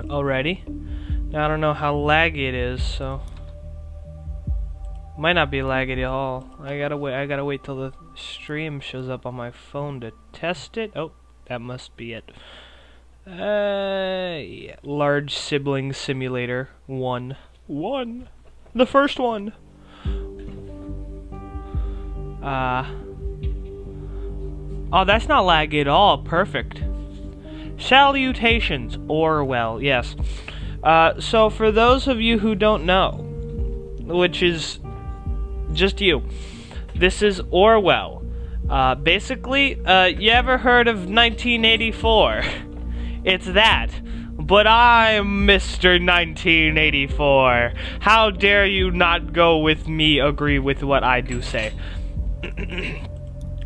already. Now I don't know how laggy it is, so might not be laggy at all. I gotta wait till the stream shows up on my phone to test it. Oh, that must be it. Yeah. Large Sibling Simulator 1. The first one. Oh, that's not laggy at all. Perfect. Salutations, Orwell. Yes. So for those of you who don't know, which is just you, this is Orwell. Basically, you ever heard of 1984? It's that. But I'm Mr. 1984. How dare you not go with me, agree with what I do say.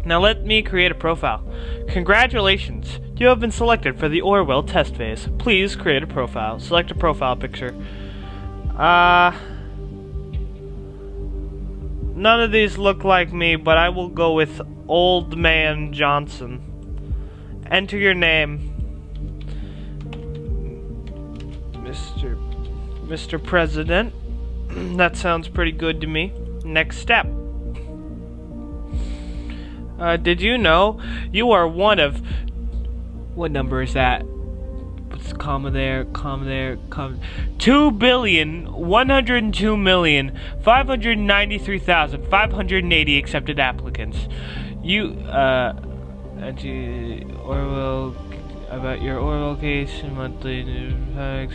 Now let me create a profile. Congratulations, you have been selected for the Orwell test phase. Please create a profile. Select a profile picture. None of these look like me, but I will go with Old Man Johnson. Enter your name. Mr. President. That sounds pretty good to me. Next step. Did you know you are one of... What number is that? What's comma there, comma there, comma... 2,102,593,580 accepted applicants. Orwell... About your oral case, monthly, no,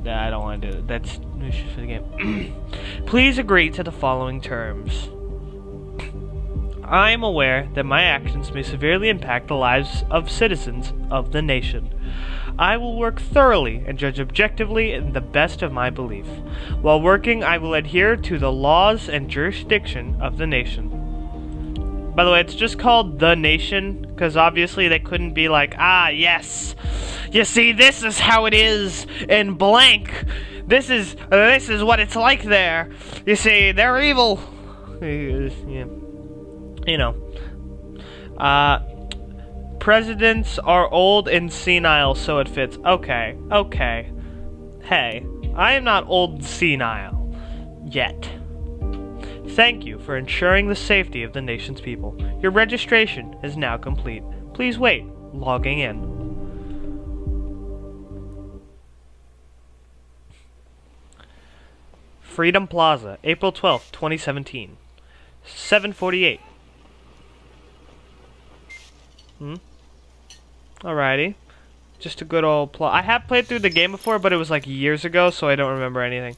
I don't want to do it. That's for the game. Please agree to the following terms. I am aware that my actions may severely impact the lives of citizens of the nation. I will work thoroughly and judge objectively in the best of my belief. While working, I will adhere to the laws and jurisdiction of the nation. By the way, it's just called The Nation, because obviously they couldn't be like, yes, you see, this is how it is in blank. This is what it's like there. You see, they're evil. Yeah. You know. Presidents are old and senile, so it fits. Okay. Hey, I am not old and senile. Yet. Thank you for ensuring the safety of the nation's people. Your registration is now complete. Please wait. Logging in. Freedom Plaza, April 12th, 2017. 7:48. Alrighty. Just a good old plot. I have played through the game before, but it was like years ago, so I don't remember anything.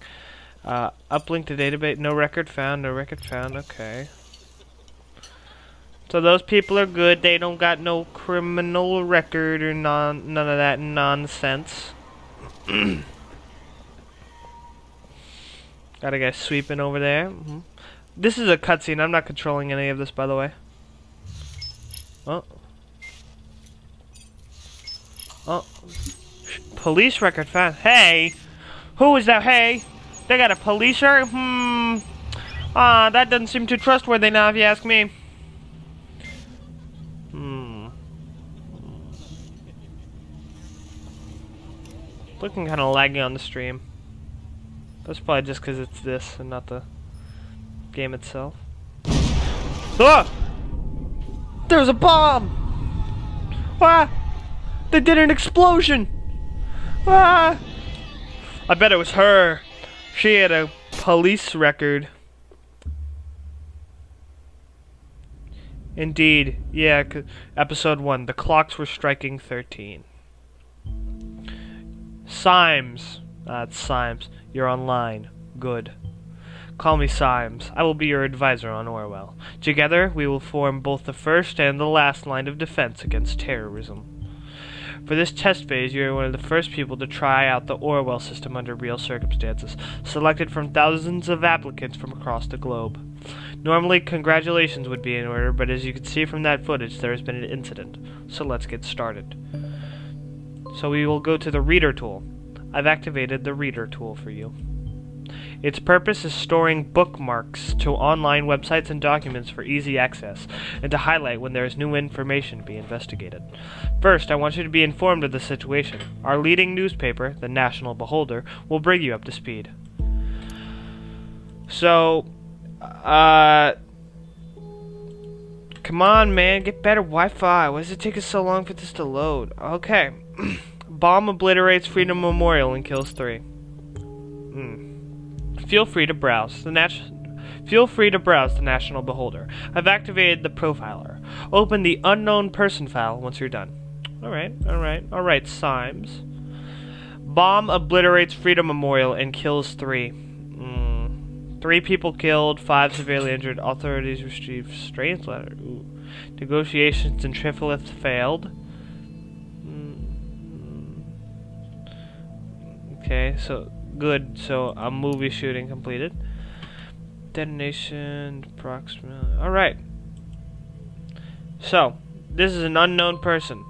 Uplink to database. No record found. Okay. So those people are good. They don't got no criminal record or none of that nonsense. Got a guy sweeping over there. This is a cutscene. I'm not controlling any of this, by the way. Oh. Police record found. Hey! Who is that? Hey! They got a police record? That doesn't seem too trustworthy now, if you ask me. Looking kind of laggy on the stream. That's probably just because it's this and not the game itself. Ah! There's a bomb! Ah! They did an explosion! Ah! I bet it was her. She had a police record. Indeed. Yeah, episode 1. The clocks were striking 13. Symes. It's Symes. You're online. Good. Call me Symes. I will be your advisor on Orwell. Together, we will form both the first and the last line of defense against terrorism. For this test phase, you are one of the first people to try out the Orwell system under real circumstances, selected from thousands of applicants from across the globe. Normally, congratulations would be in order, but as you can see from that footage, there has been an incident. So let's get started. So we will go to the Reader tool. I've activated the Reader tool for you. Its purpose is storing bookmarks to online websites and documents for easy access, and to highlight when there is new information to be investigated. First, I want you to be informed of the situation. Our leading newspaper, the National Beholder, will bring you up to speed. So, come on, man, get better Wi-Fi. Why does it take us so long for this to load? Okay. Bomb obliterates Freedom Memorial and kills 3. Feel free to browse the National Beholder. I've activated the profiler. Open the unknown person file once you're done. Alright, Symes. Bomb obliterates Freedom Memorial and kills 3. 3 people killed, 5 severely injured. Authorities received strange letter. Ooh. Negotiations in Triflith failed. Okay, so good. So a movie shooting completed. Detonation approximately. Alright. So, this is an unknown person.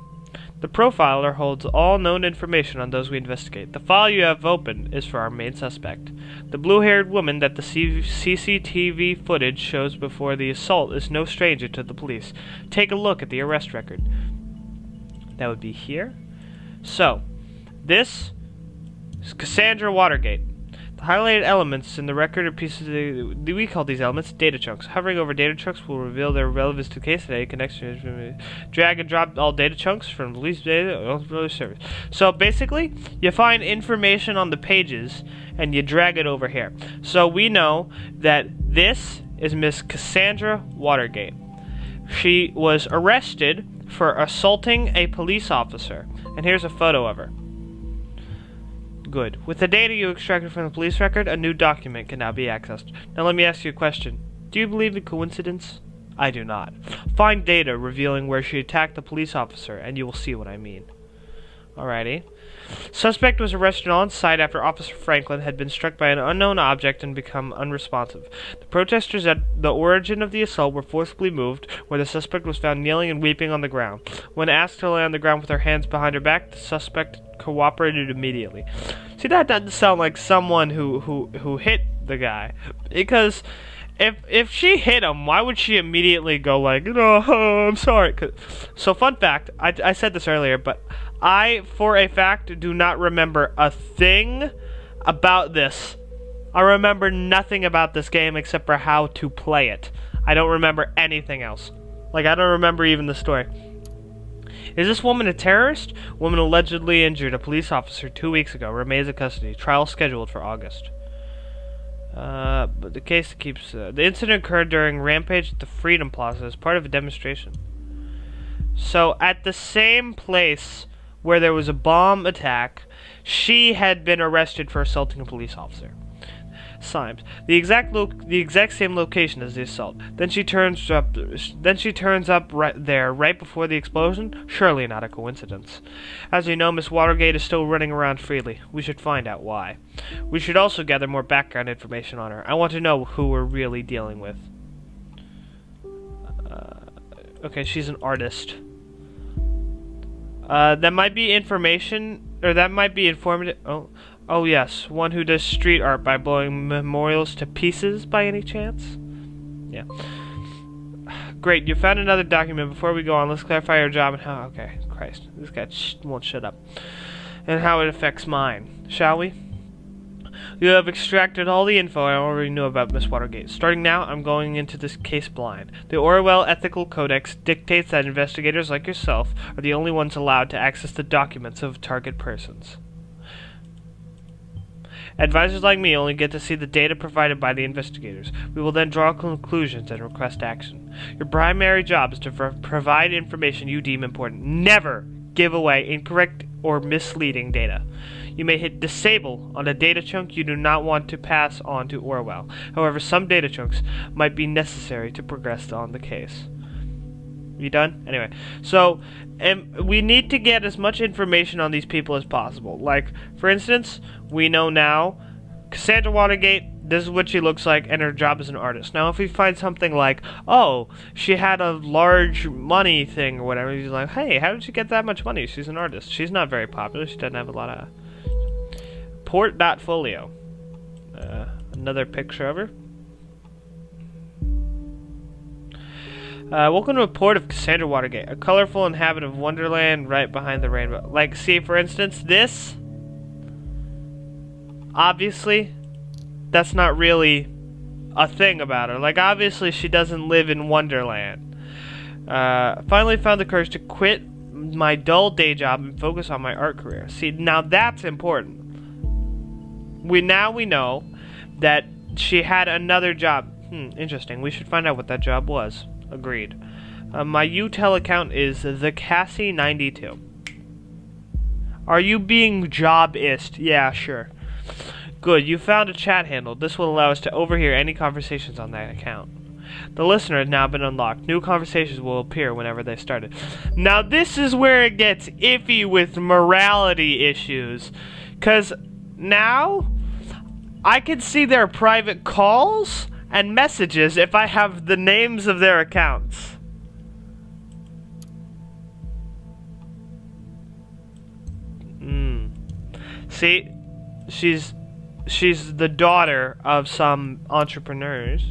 The profiler holds all known information on those we investigate. The file you have opened is for our main suspect. The blue-haired woman that the CCTV footage shows before the assault is no stranger to the police. Take a look at the arrest record. That would be here. So, this is Cassandra Watergate. The highlighted elements in the record are pieces of we call these elements data chunks. Hovering over data chunks will reveal their relevance to the case today. Connection, drag and drop all data chunks from police data service. So basically, you find information on the pages and you drag it over here. So we know that this is Miss Cassandra Watergate. She was arrested for assaulting a police officer, and here's a photo of her. Good. With the data you extracted from the police record, a new document can now be accessed. Now let me ask you a question. Do you believe in coincidence? I do not. Find data revealing where she attacked the police officer, and you will see what I mean. Alrighty. Suspect was arrested on site after Officer Franklin had been struck by an unknown object and become unresponsive. The protesters at the origin of the assault were forcibly moved, where the suspect was found kneeling and weeping on the ground. When asked to lay on the ground with her hands behind her back, the suspect cooperated immediately. See, that doesn't sound like someone who hit the guy, because if she hit him, why would she immediately go like, I'm sorry? So fun fact, I said this earlier, but I, for a fact, do not remember a thing about this. I remember nothing about this game except for how to play it. I don't remember anything else. Like, I don't remember even the story. Is this woman a terrorist? Woman allegedly injured a police officer 2 weeks ago. Remains in custody. Trial scheduled for August. But the case keeps... the incident occurred during Rampage at the Freedom Plaza as part of a demonstration. So, at the same place where there was a bomb attack, she had been arrested for assaulting a police officer. Symes. The exact same location as the assault. Then she turns up right there, right before the explosion. Surely not a coincidence. As you know, Miss Watergate is still running around freely. We should find out why. We should also gather more background information on her. I want to know who we're really dealing with. Okay, she's an artist. That might be information, or that might be informative. Oh yes, one who does street art by blowing memorials to pieces by any chance? Yeah. Great, you found another document. Before we go on, let's clarify your job and how... Okay, Christ, this guy won't shut up. And how it affects mine, shall we? You have extracted all the info I already knew about Miss Watergate. Starting now, I'm going into this case blind. The Orwell Ethical Codex dictates that investigators like yourself are the only ones allowed to access the documents of target persons. Advisors like me only get to see the data provided by the investigators. We will then draw conclusions and request action. Your primary job is to provide information you deem important. Never give away incorrect or misleading data. You may hit disable on a data chunk you do not want to pass on to Orwell. However, some data chunks might be necessary to progress on the case. You done? Anyway, so we need to get as much information on these people as possible. Like, for instance, we know now Cassandra Watergate, this is what she looks like, and her job as an artist. Now, if we find something like, oh, she had a large money thing or whatever, he's like, hey, how did she get that much money? She's an artist. She's not very popular. She doesn't have a lot of... Portfolio. Another picture of her. Welcome to a port of Cassandra Watergate, a colorful inhabitant of Wonderland right behind the rainbow. Like, see, for instance, this, obviously, that's not really a thing about her. Like, obviously, she doesn't live in Wonderland. Finally found the courage to quit my dull day job and focus on my art career. See, now that's important. We know that she had another job. Interesting. We should find out what that job was. Agreed. My UTEL account is the Cassie92. Are you being jobist? Yeah, sure. Good, you found a chat handle. This will allow us to overhear any conversations on that account. The listener has now been unlocked. New conversations will appear whenever they started. Now this is where it gets iffy with morality issues. Because now I can see their private calls and messages if I have the names of their accounts. See, she's the daughter of some entrepreneurs.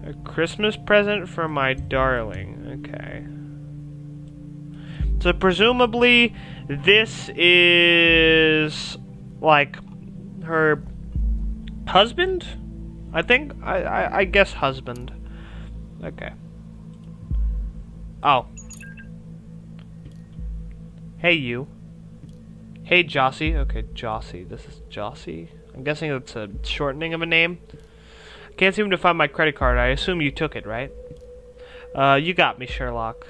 A Christmas present for my darling. Okay. So presumably this is like her husband? I think I guess husband. Okay. Oh. Hey you. Hey Jossie. Okay, Jossie. This is Jossie. I'm guessing it's a shortening of a name. Can't seem to find my credit card. I assume you took it, right? You got me, Sherlock.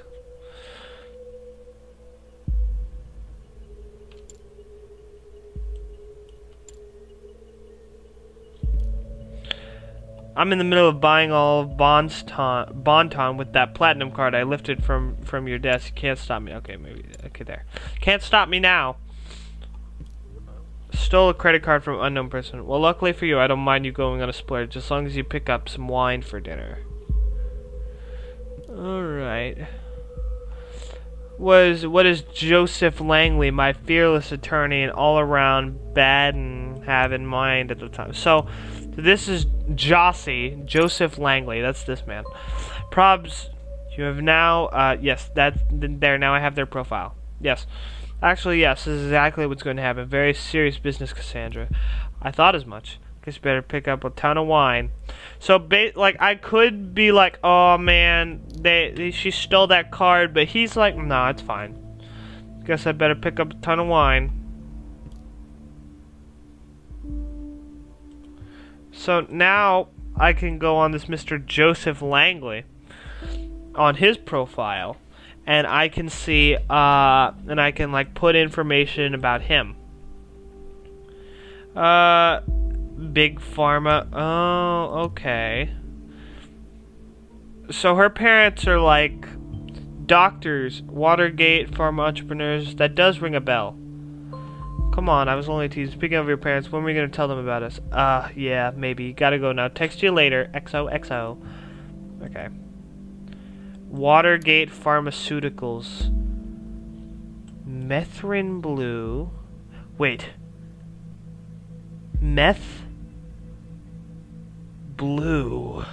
I'm in the middle of buying all of Bonton with that platinum card I lifted from your desk. You can't stop me. Okay, maybe. Okay, there. Can't stop me now. Stole a credit card from unknown person. Well, luckily for you, I don't mind you going on a splurge, as long as you pick up some wine for dinner. Alright. What is Joseph Langley, my fearless attorney and all-around bad and have in mind at the time? So, this is Jossie, Joseph Langley. That's this man. Probs, you have now, yes, that's there. Now I have their profile. Yes. Actually, yes, this is exactly what's going to happen. Very serious business, Cassandra. I thought as much. Guess you better pick up a ton of wine. So, like, I could be like, oh man, she stole that card, but he's like, no, it's fine. Guess I better pick up a ton of wine. So now I can go on this Mr. Joseph Langley on his profile, and I can see, and I can like put information about him. Big Pharma. Oh, okay. So her parents are like doctors, Watergate, pharma entrepreneurs. That does ring a bell. Come on, I was only teasing. Speaking of your parents, when are we gonna tell them about us? Yeah, maybe. Gotta go now. Text you later. XOXO. Okay. Watergate Pharmaceuticals. Methrin Blue. Wait. Meth Blue.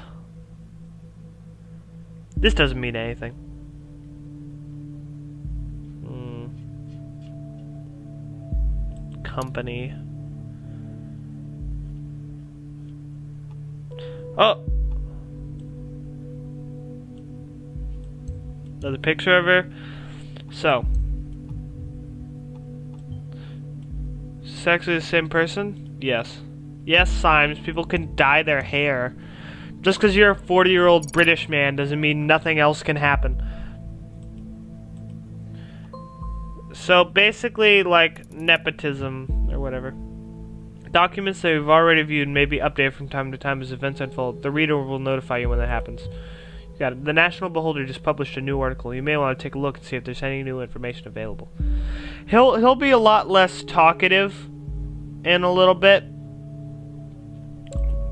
This doesn't mean anything. Company. Oh! Another picture of her. So. Sex with the same person? Yes. Yes, Symes. People can dye their hair. Just because you're a 40-year-old British man doesn't mean nothing else can happen. So basically, like, nepotism or whatever. Documents that we've already viewed may be updated from time to time as events unfold. The reader will notify you when that happens. You got it. The National Beholder just published a new article. You may want to take a look and see if there's any new information available. He'll be a lot less talkative in a little bit,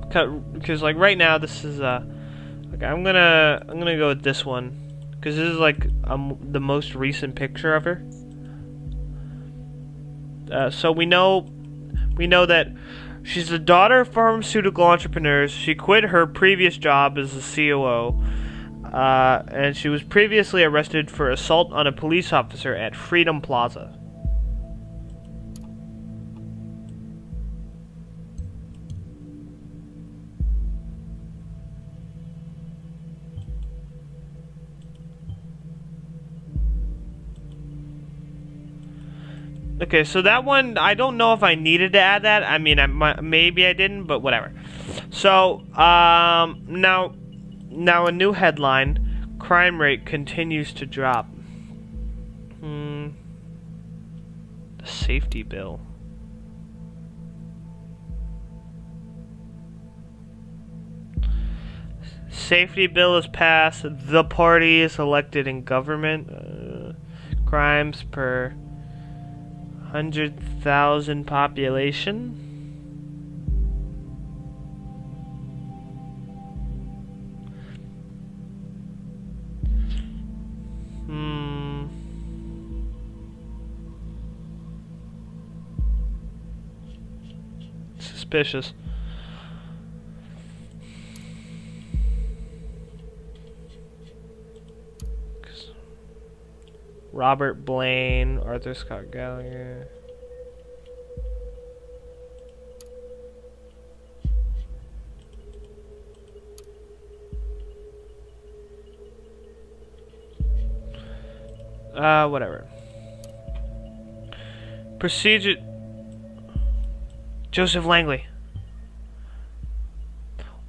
because like right now this is okay, I'm gonna go with this one because this is like the most recent picture of her. So we know that She's the daughter of pharmaceutical entrepreneurs. She quit her previous job as a COO, and she was previously arrested for assault on a police officer at Freedom Plaza. Okay, so that one, I don't know if I needed to add that. I mean, maybe I didn't, but whatever. So, now a new headline. Crime rate continues to drop. The safety bill. Safety bill is passed. The party is elected in government. Crimes per 100,000 population. Suspicious. Robert Blaine, Arthur Scott Gallagher. Whatever. Procedure. Joseph Langley.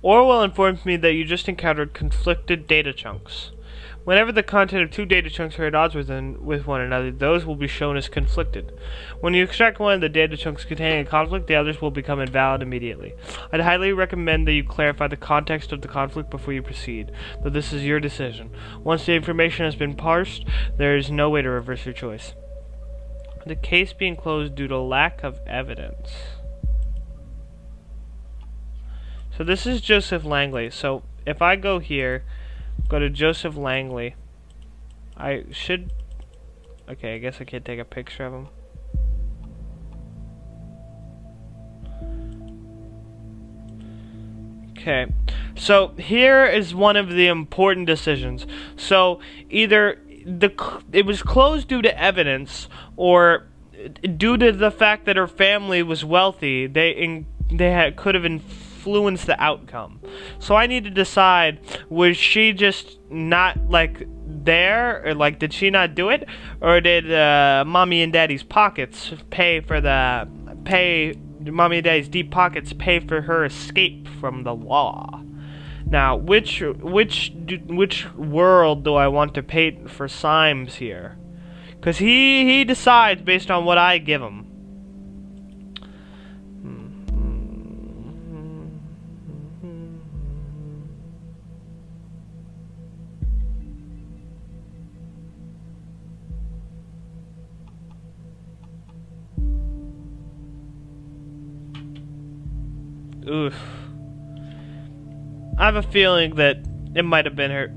Orwell informs me that you just encountered conflicted data chunks. Whenever the content of two data chunks are at odds with one another, those will be shown as conflicted. When you extract one of the data chunks containing a conflict, the others will become invalid immediately. I'd highly recommend that you clarify the context of the conflict before you proceed, though this is your decision. Once the information has been parsed, there is no way to reverse your choice. The case being closed due to lack of evidence. So this is Joseph Langley. So if I go here, go to Joseph Langley. I should... Okay, I guess I can't take a picture of him. Okay, so here is one of the important decisions. So either it was closed due to evidence, or due to the fact that her family was wealthy, could have influenced the outcome. So I need to decide, was she just not there, or did she not do it, or did mommy and daddy's pockets mommy and daddy's deep pockets pay for her escape from the law? Now, which world do I want to paint for Symes here? Because he decides based on what I give him. Oof. I have a feeling that it might have been her.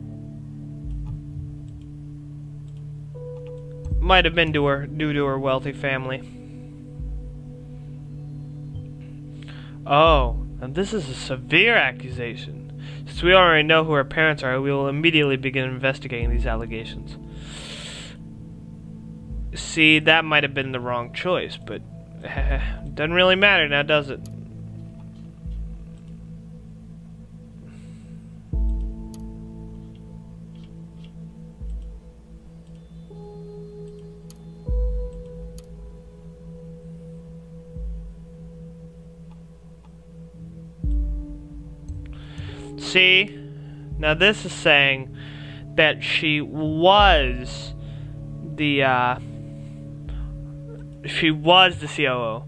Might have been due to her wealthy family. Oh, and this is a severe accusation. Since we already know who her parents are, we will immediately begin investigating these allegations. See, that might have been the wrong choice, but doesn't really matter now, does it? See, now this is saying that she was the COO.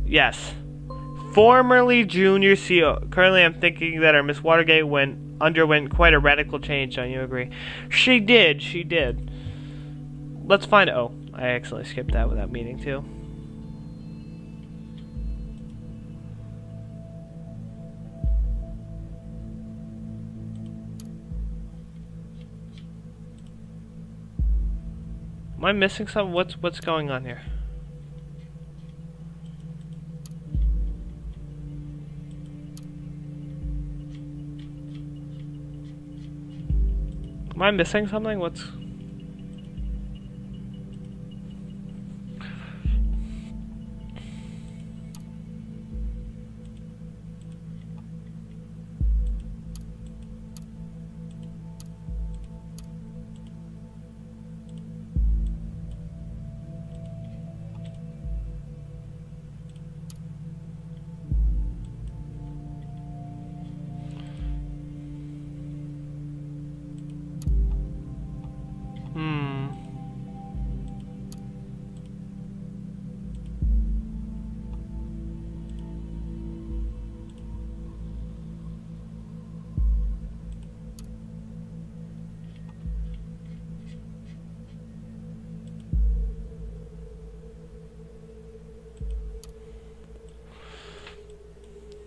Yes. Formerly junior COO. Currently I'm thinking that our Miss Watergate underwent quite a radical change, don't you agree? She did. Let's find out. Oh, I accidentally skipped that without meaning to. Am I missing something? What's going on here? Am I missing something? What's...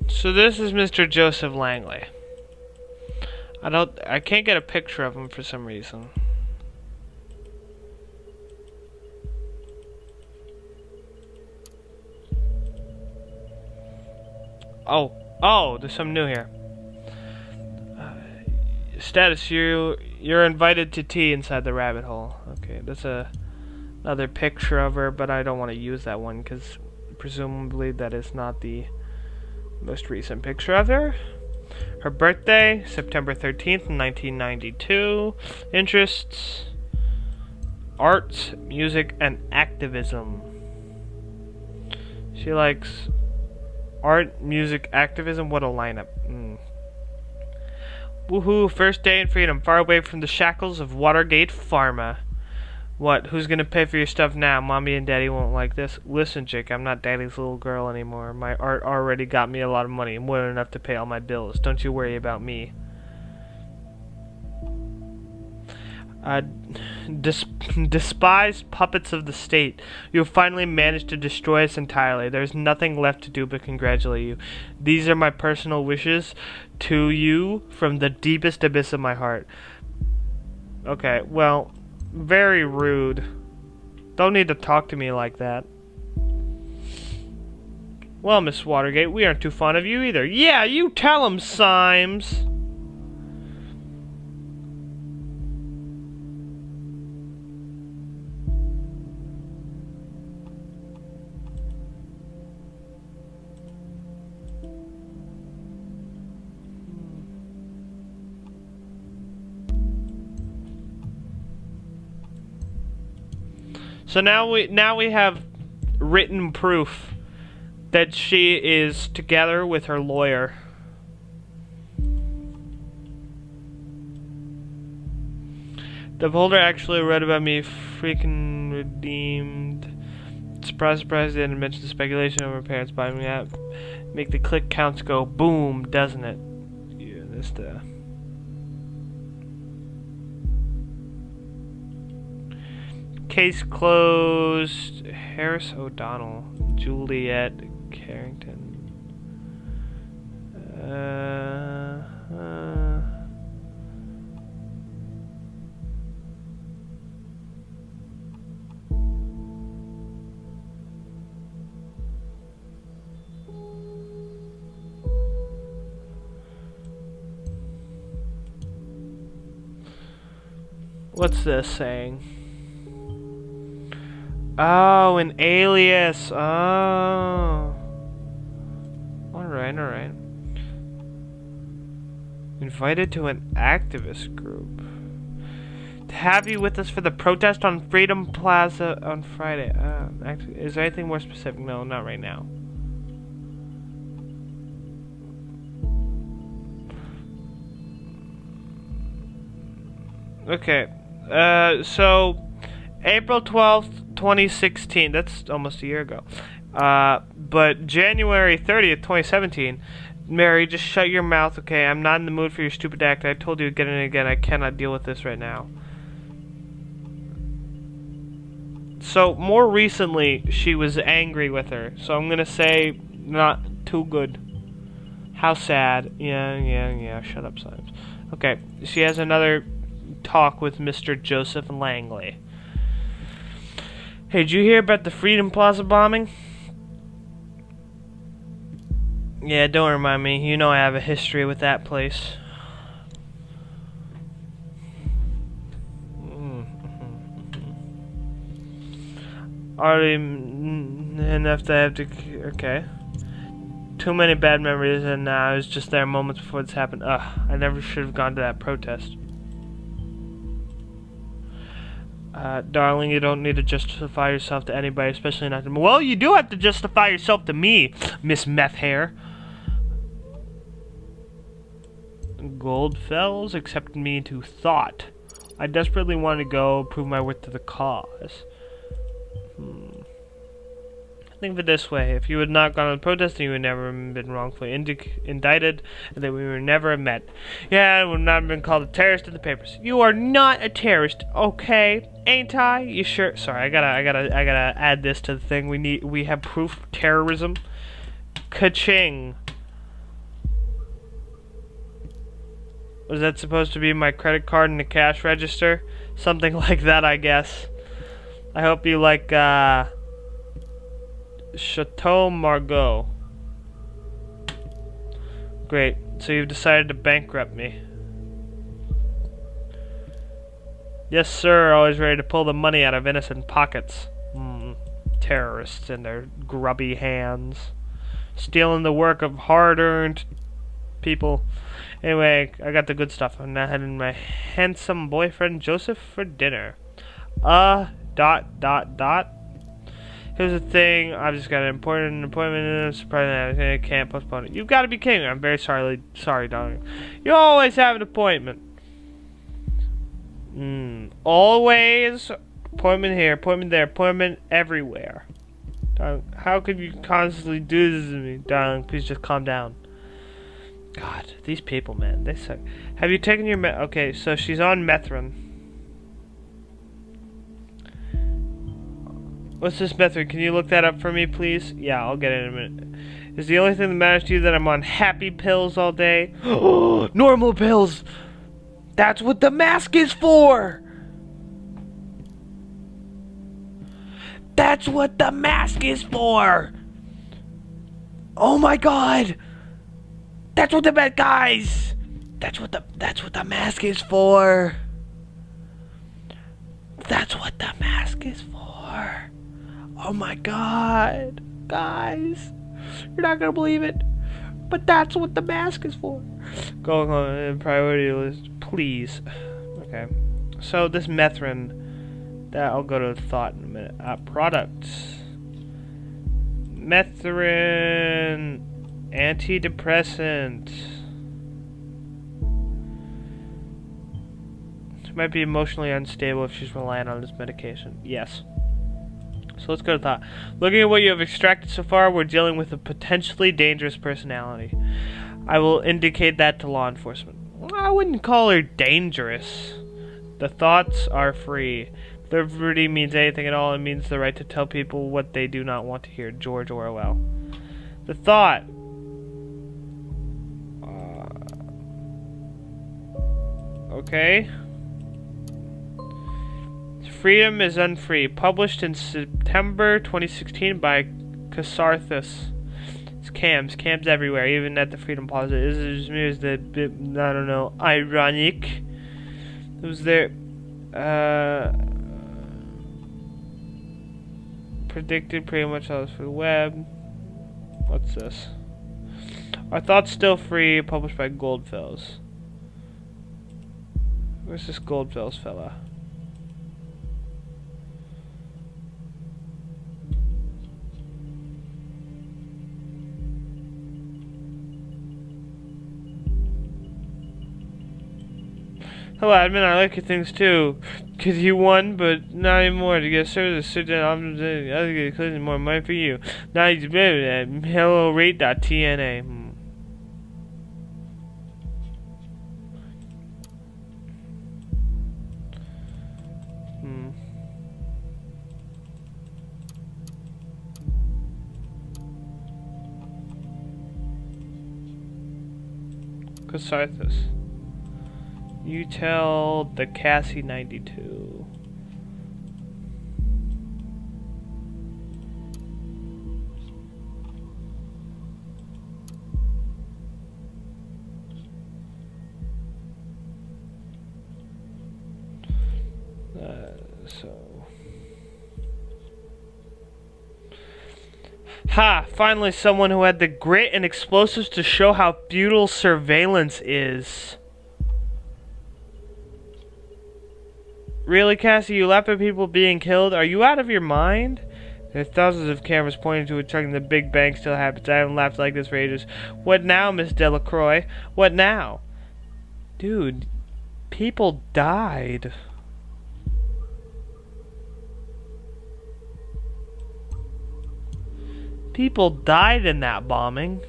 So this is Mr. Joseph Langley. I can't get a picture of him for some reason. Oh, there's something new here. Status, you're invited to tea inside the rabbit hole. Okay, that's another picture of her, but I don't want to use that one because presumably that is not the most recent picture of her. Her birthday, September 13th, 1992. Interests, arts, music, and activism. She likes art, music, activism. What a lineup. Woohoo, first day in freedom, far away from the shackles of Watergate Pharma. What, who's gonna pay for your stuff now? Mommy and Daddy won't like this. Listen, Jake, I'm not Daddy's little girl anymore. My art already got me a lot of money, more than enough to pay all my bills. Don't you worry about me. Despised puppets of the state, you have finally managed to destroy us entirely. There's nothing left to do but congratulate you. These are my personal wishes to you from the deepest abyss of my heart. Okay, well, very rude. Don't need to talk to me like that. Well, Miss Watergate, we aren't too fond of you either. Yeah, you tell him, Symes. So now we have written proof that she is together with her lawyer. The folder actually read about me freaking redeemed. Surprise, surprise, they didn't mention the speculation of her parents buying me out. Make the click counts go boom, doesn't it? Yeah, that's the... Case closed. Harris O'Donnell, Juliet Carrington. What's this saying? Oh, an alias. Oh. Alright. Invited to an activist group. To have you with us for the protest on Freedom Plaza on Friday. Actually, is there anything more specific? No, not right now. Okay. So April 12th, 2016, that's almost a year ago. But January 30th, 2017, Mary, just shut your mouth, okay? I'm not in the mood for your stupid act. I told you again and again, I cannot deal with this right now. So, more recently, she was angry with her. So I'm gonna say, not too good. How sad. Yeah, shut up, Symes. Okay, she has another talk with Mr. Joseph Langley. Hey, did you hear about the Freedom Plaza bombing? Yeah, don't remind me. You know I have a history with that place. Already enough to have to. Okay. Too many bad memories, and I was just there moments before this happened. Ugh, I never should have gone to that protest. Darling, you don't need to justify yourself to anybody, especially not to me. Well, you do have to justify yourself to me, Miss Meth Hair. Goldfells accepted me into thought. I desperately wanted to go prove my worth to the cause. Think of it this way. If you had not gone on protesting, you would never have been wrongfully indicted, and that we would never have met. Yeah, I would not have been called a terrorist in the papers. You are not a terrorist, okay? Ain't I? You sure? Sorry, I gotta add this to the thing. We have proof of terrorism. Ka-ching. Was that supposed to be my credit card in the cash register? Something like that, I guess. I hope you like, Chateau Margaux. Great. So you've decided to bankrupt me. Yes, sir. Always ready to pull the money out of innocent pockets. Terrorists in their grubby hands. Stealing the work of hard-earned people. Anyway, I got the good stuff. I'm now heading my handsome boyfriend Joseph for dinner. Here's the thing, I've just got an important appointment and I'm surprised I can't postpone it. You've got to be kidding me. I'm very sorry, darling. You always have an appointment. Always. Appointment here, appointment there, appointment everywhere. Darling, how could you constantly do this to me? Darling, please just calm down. God, these people, man, they suck. Have you taken your okay, so she's on Methrin. What's this method? Can you look that up for me, please? Yeah, I'll get it in a minute. Is the only thing that matters to you that I'm on happy pills all day? Normal pills! That's what the mask is for! That's what the mask is for! Oh my god! That's what the guys! That's what the mask is for! That's what the mask is for! Oh my god, guys, you're not gonna believe it, but that's what the mask is for. Going on priority list, please. Okay, so this Methrin, that I'll go to thought in a minute. Products. Methrin, antidepressant. She might be emotionally unstable if she's relying on this medication. Yes. So let's go to thought. Looking at what you have extracted so far, we're dealing with a potentially dangerous personality. I will indicate that to law enforcement. I wouldn't call her dangerous. The thoughts are free. Liberty means anything at all. It means the right to tell people what they do not want to hear. George Orwell. The thought. Okay. Freedom is Unfree, published in September 2016 by Casarthus. It's cams everywhere, even at the Freedom Plaza. Is the bit, I don't know, ironic. It was there, predicted pretty much all this for the web. What's this? Our Thoughts Still Free, published by Goldfells. Where's this Goldfells fella? Hello, admin, I like your things too. Cause you won, but not anymore. To get service, sit down, I'll get closing more money for you. Now you better at hellorate.tna. Casarthus. You tell the Cassie 92. So Ha! Finally someone who had the grit and explosives to show how futile surveillance is. Really, Cassie? You laugh at people being killed? Are you out of your mind? There are thousands of cameras pointing to a truck and the Big Bang still happens. I haven't laughed like this for ages. What now, Miss Delacroix? What now? Dude, people died. People died in that bombing.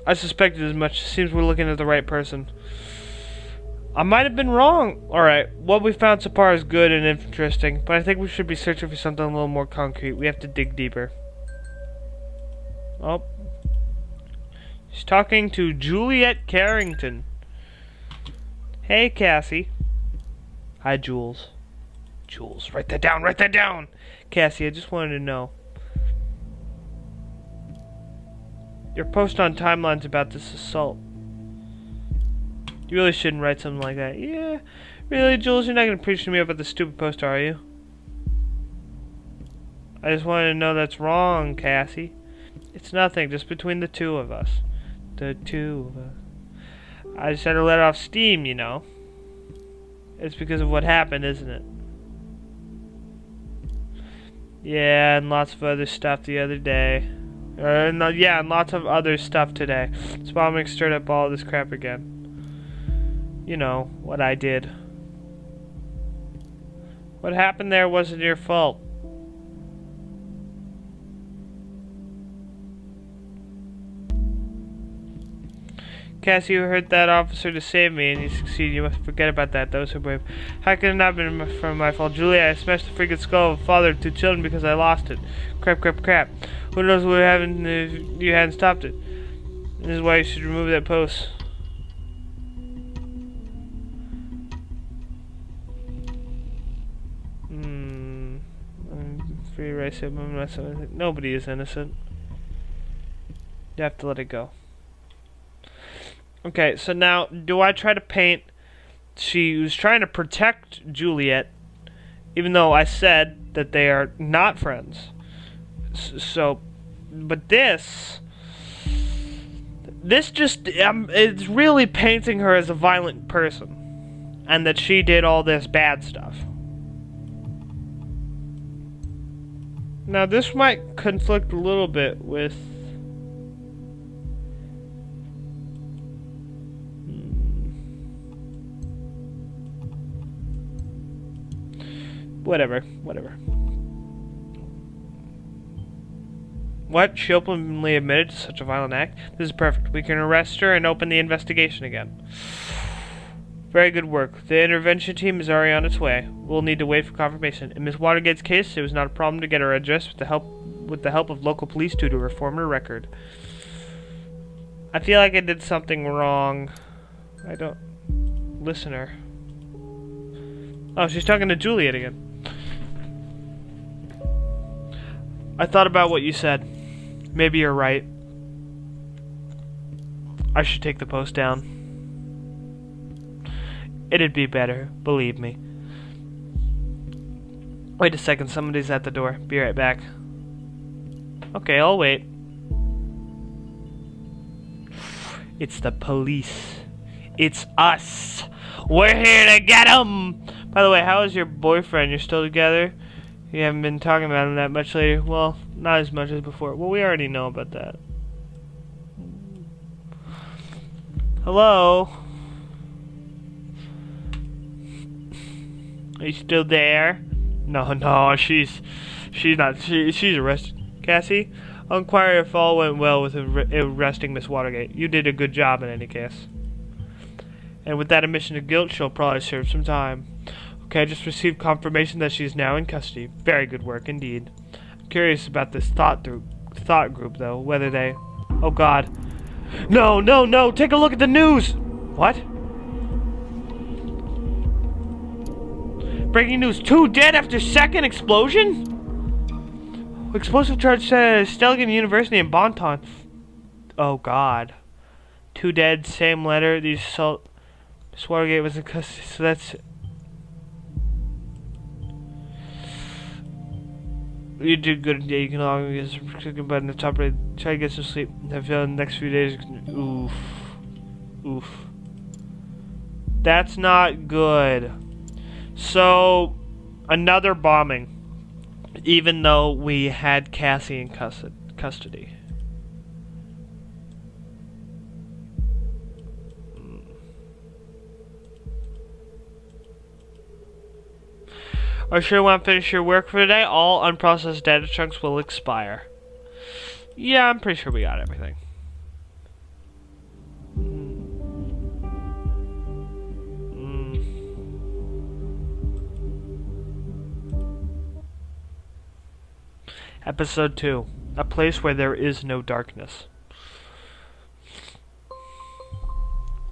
I suspected as much. Seems we're looking at the right person. I might have been wrong. Alright, what we found so far is good and interesting, but I think we should be searching for something a little more concrete. We have to dig deeper. Oh. She's talking to Juliet Carrington. Hey, Cassie. Hi, Jules. Jules, write that down, write that down! Cassie, I just wanted to know. Your post on timelines about this assault. You really shouldn't write something like that. Yeah, really, Jules, you're not going to preach to me about the stupid post, are you? I just wanted to know that's wrong, Cassie. It's nothing, just between the two of us. The two of us. I just had to let off steam, you know. It's because of what happened, isn't it? Yeah, and lots of other stuff the other day. Yeah, and lots of other stuff today. This bombing stirred up all this crap again. You know, what I did. What happened there wasn't your fault. Cassie, you hurt that officer to save me, and you succeeded. You must forget about that. That was so brave. How could it not have been from my fault? Julia, I smashed the freaking skull of a father of 2 children because I lost it. Crap, crap, crap. Who knows what would happen if you hadn't stopped it? This is why you should remove that post. Free race. Nobody is innocent. You have to let it go. Okay, so now, do I try to paint... She was trying to protect Juliet, even though I said that they are not friends. But this just, it's really painting her as a violent person. And that she did all this bad stuff. Now, this might conflict a little bit with... Whatever. What? She openly admitted to such a violent act? This is perfect. We can arrest her and open the investigation again. Very good work. The intervention team is already on its way. We'll need to wait for confirmation. In Miss Watergate's case, it was not a problem to get her address with the help of local police due to her former record. I feel like I did something wrong. I don't... Listener. Oh, she's talking to Juliet again. I thought about what you said. Maybe you're right. I should take the post down. It'd be better, believe me. Wait a second, somebody's at the door. Be right back. Okay, I'll wait. It's the police. It's us. We're here to get 'em! By the way, how is your boyfriend? You're still together? You haven't been talking about him that much lately. Well, not as much as before. Well, we already know about that. Hello? Are you still there? No, she's not. She's arrested. Cassie, I'll inquire if all went well with arresting Miss Watergate. You did a good job in any case. And with that admission of guilt, she'll probably serve some time. Okay, I just received confirmation that she's now in custody. Very good work indeed. I'm curious about this thought group, though. Whether they... Oh, God. No! Take a look at the news! What? Breaking news. 2 dead after second explosion? Explosive charge set at Stelligan University in Bonton. Oh, God. 2 dead, same letter. These assault... Miss Watergate was in custody, so that's... You do good. Yeah, you can log in against the clicking button at the top right. Try to get some sleep. I feel in the next few days. Oof. Oof. That's not good. So, another bombing. Even though we had Cassie in custody. Are you sure you want to finish your work for today? All unprocessed data chunks will expire. Yeah, I'm pretty sure we got everything. Episode 2. A place where there is no darkness.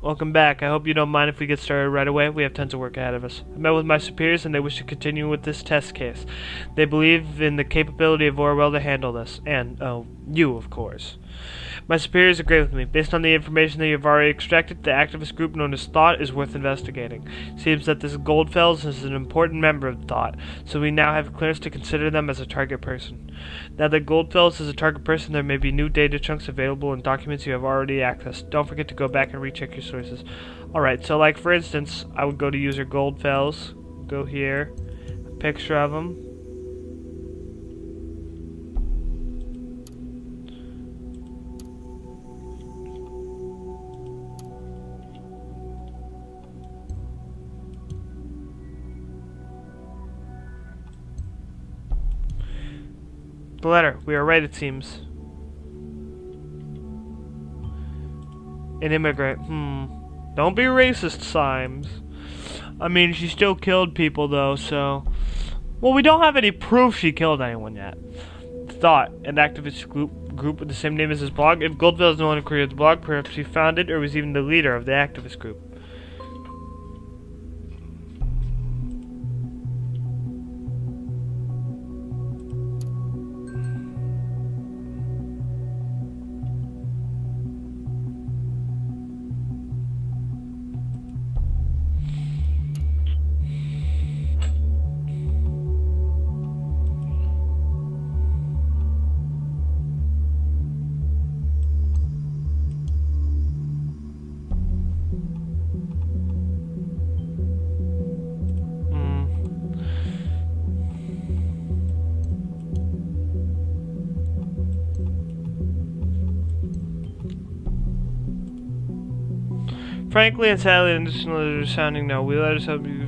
Welcome back. I hope you don't mind if we get started right away. We have tons of work ahead of us. I met with my superiors and they wish to continue with this test case. They believe in the capability of Orwell to handle this. And, oh, you, of course. My superiors agree with me. Based on the information that you have already extracted, the activist group known as Thought is worth investigating. Seems that this Goldfels is an important member of Thought, so we now have clearance to consider them as a target person. Now that Goldfels is a target person, there may be new data chunks available in documents you have already accessed. Don't forget to go back and recheck your sources. Alright, so like for instance, I would go to user Goldfels, go here, a picture of him. The letter. We are right, it seems. An immigrant. Don't be racist, Symes. I mean, she still killed people, though, so... Well, we don't have any proof she killed anyone yet. Thought. An activist group with the same name as his blog. If Goldville is the one who created the blog, perhaps he founded or was even the leader of the activist group. Frankly and sadly, and just another sounding no. We let us help you.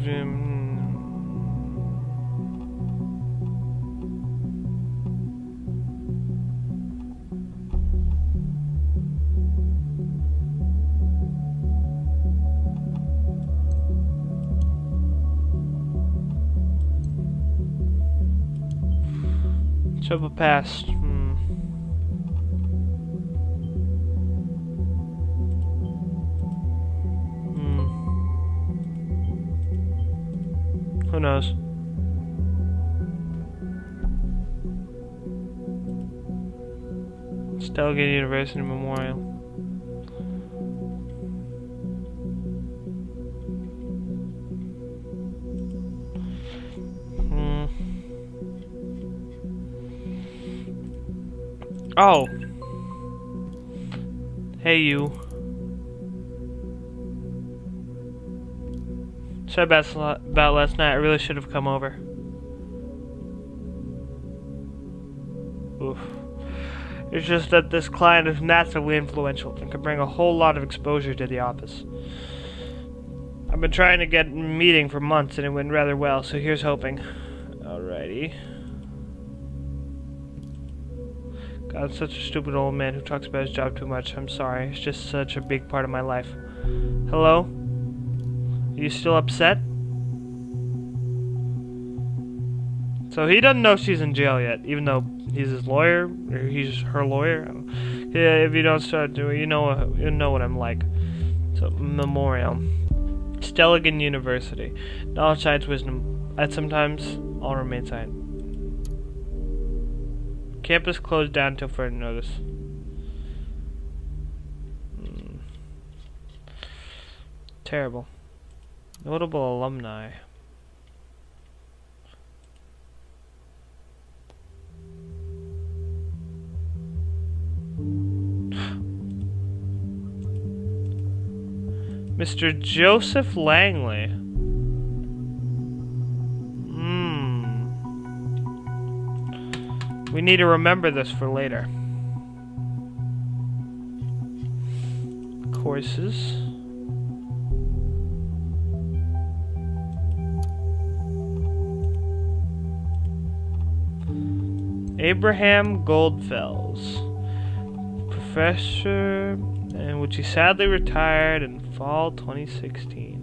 Show a past. Who knows? It's Delegate University Memorial. Oh. Hey, you. Sorry about last night. I really should have come over. Oof. It's just that this client is massively influential and could bring a whole lot of exposure to the office. I've been trying to get a meeting for months and it went rather well, so here's hoping. Alrighty. God, I'm such a stupid old man who talks about his job too much. I'm sorry. It's just such a big part of my life. Hello? Are you still upset? So he doesn't know she's in jail yet, even though he's his lawyer, or he's her lawyer. Yeah, if you don't start doing, you know what I'm like. So memorial, Stelligan University, knowledge, science, wisdom. At sometimes all remain silent. Campus closed down until further notice. Terrible. Notable alumni. Mr. Joseph Langley. We need to remember this for later. Courses. Abraham Goldfells, professor, in which he sadly retired in fall 2016.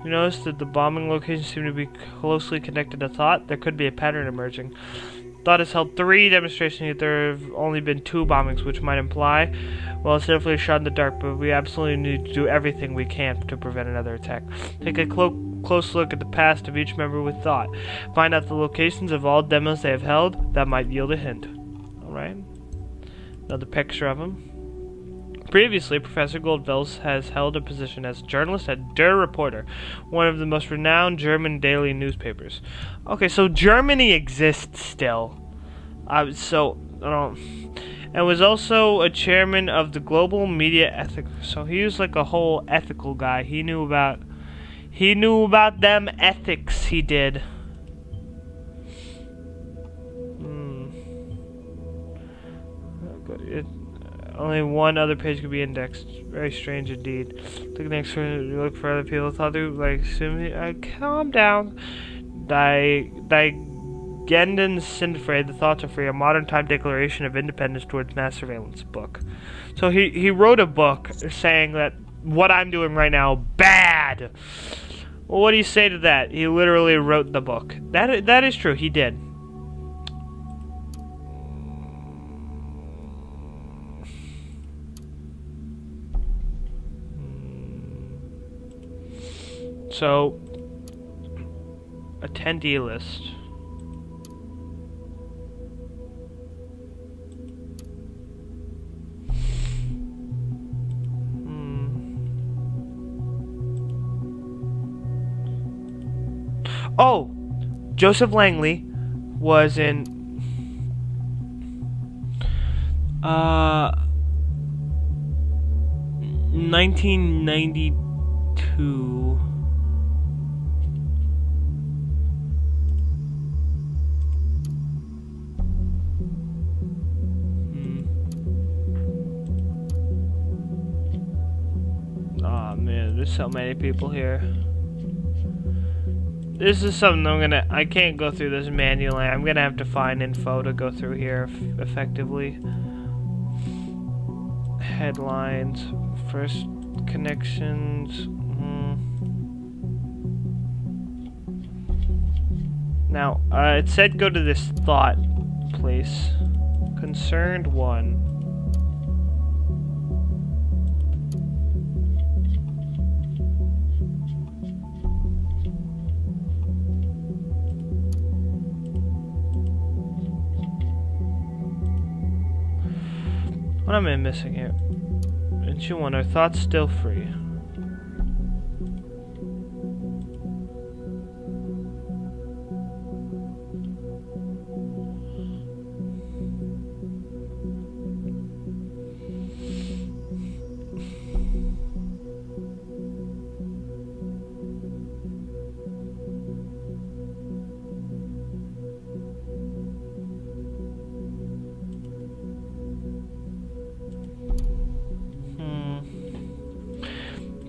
You notice that the bombing locations seem to be closely connected to thought. There could be a pattern emerging. Thought has held 3 demonstrations, yet there have only been 2 bombings, which might imply, well, it's definitely a shot in the dark, but we absolutely need to do everything we can to prevent another attack. Take a close look at the past of each member with thought. Find out the locations of all demos they have held. That might yield a hint. Alright. Another picture of him. Previously, Professor Goldfells has held a position as a journalist at Der Reporter, one of the most renowned German daily newspapers. Okay, so Germany exists still. And was also a chairman of the Global Media Ethics. So he was like a whole ethical guy. He knew about them ethics. He did. Only one other page could be indexed. Very strange indeed. Look next look for other people. Thought they would like calm down. Gendon Sinfred, The Thoughts Are Free, a modern time declaration of independence towards mass surveillance book. So he wrote a book saying that what I'm doing right now, bad. Well, what do you say to that? He literally wrote the book. That is true, he did. So, attendee list. Oh! Joseph Langley was in 1992. Oh man, there's so many people here. This is something I can't go through this manually. I'm gonna have to find info to go through here effectively. Headlines, first connections. Now, it said go to this thought place. Concerned one. What am I missing here? And you want our thoughts still free?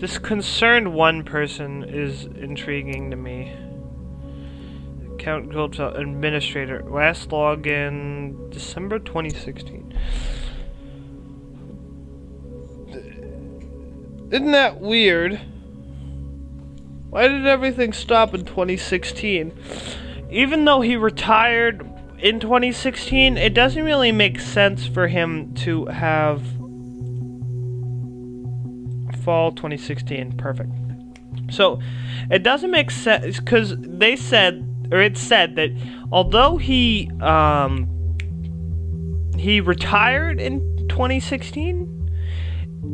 This concerned one person is intriguing to me. Count Goldfeld, administrator. Last login December 2016. Isn't that weird? Why did everything stop in 2016? Even though he retired in 2016, it doesn't really make sense for him to have fall 2016. Perfect. So it doesn't make sense because it said that although he retired in 2016,